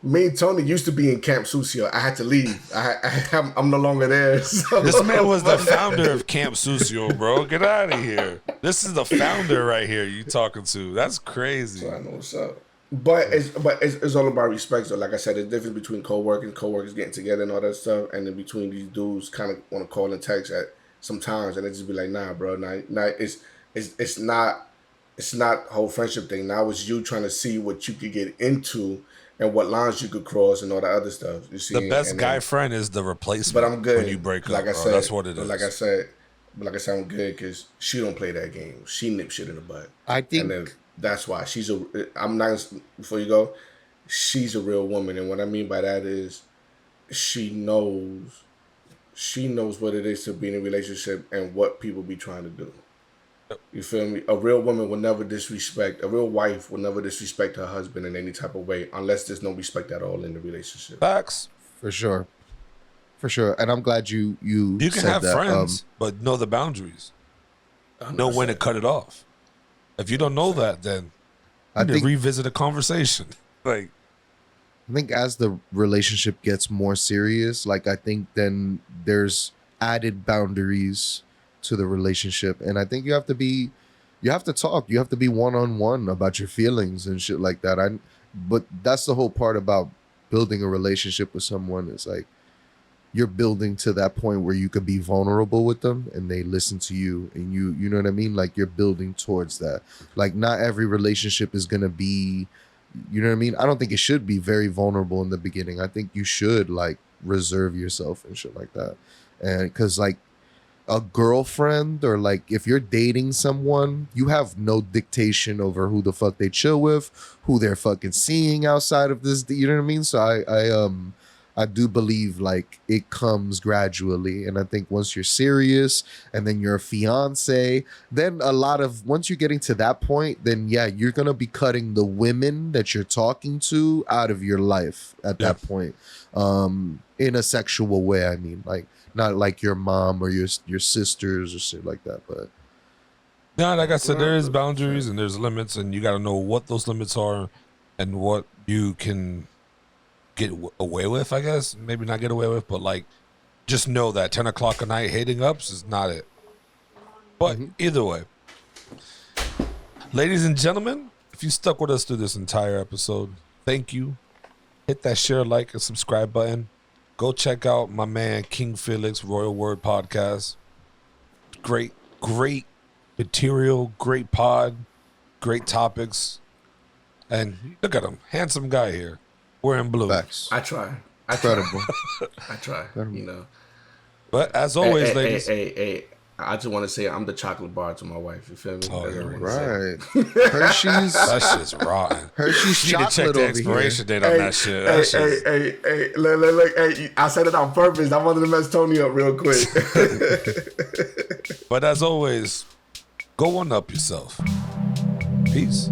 Me and Tony used to be in Camp Sucio. I had to leave. I'm no longer there. So.
This man was the founder of Camp Sucio, bro. Get out of here. This is the founder right here you talking to. That's crazy.
So I know what's up. But it's all about respect. So like I said, there's difference between coworkers getting together and all that stuff, and then between these dudes kind of want to call and text at sometimes, and they just be like, nah, bro, nah, it's not whole friendship thing. Now it's you trying to see what you could get into and what lines you could cross and all that other stuff. You see,
The best
and
guy
then,
friend is the replacement.
but I'm good.
When you break
like
up,
I
bro.
said,
That's what it is.
Like I said, I'm good because she don't play that game. She nip shit in the butt.
I think
And then that's why I'm not, before you go, she's a real woman. And what I mean by that is she knows what it is to be in a relationship and what people be trying to do. You feel me? A real woman will never disrespect, a real wife will never disrespect her husband in any type of way unless there's no respect at all in the relationship.
Facts.
for sure. And I'm glad you
You can
said
have
that.
friends, but know the boundaries. Know when to cut it off. If you don't know that, then
I
you need
think
to revisit a conversation. Like,
I think as the relationship gets more serious, like I think then there's added boundaries to the relationship, and I think you have to talk. You have to be one-on-one about your feelings and shit like that. But that's the whole part about building a relationship with someone is like you're building to that point where you can be vulnerable with them and they listen to you, and you know what I mean? Like you're building towards that. Like not every relationship is gonna be, you know what I mean? I don't think it should be very vulnerable in the beginning. I think you should like reserve yourself and shit like that. And because like a girlfriend or like if you're dating someone, you have no dictation over who the fuck they chill with, who they're fucking seeing outside of this, you know what I mean? So I do believe like it comes gradually. And I think once you're serious and then you're a fiance, then once you're getting to that point, then yeah, you're going to be cutting the women that you're talking to out of your life at that point. In a sexual way, I mean, like not like your mom or your sisters or shit like that, but
yeah, like I said, there is boundaries and there's limits, and you got to know what those limits are and what you can get away with, I guess. Maybe not get away with, but like just know that 10 o'clock at night hating ups is not it. But either way, ladies and gentlemen, if you stuck with us through this entire episode, thank you. Hit that share, like, and subscribe button. Go check out my man King Felix Royal Word Podcast. Great material, great pod, great topics. And look at him, handsome guy here. Wearing blue.
facts.
I try.
Incredible.
I try. You know.
But as always, ladies.
Hey, I just want to say I'm the chocolate bar to my wife. You feel me?
Oh, you're
right. Hershey's.
That shit's rotten.
Hershey's
You need to check
chocolate
the
over
expiration
here.
date on that shit. That shit's-
Hey, look, hey, I said it on purpose. I wanted to mess Tony up real quick.
But as always, go one up yourself. Peace.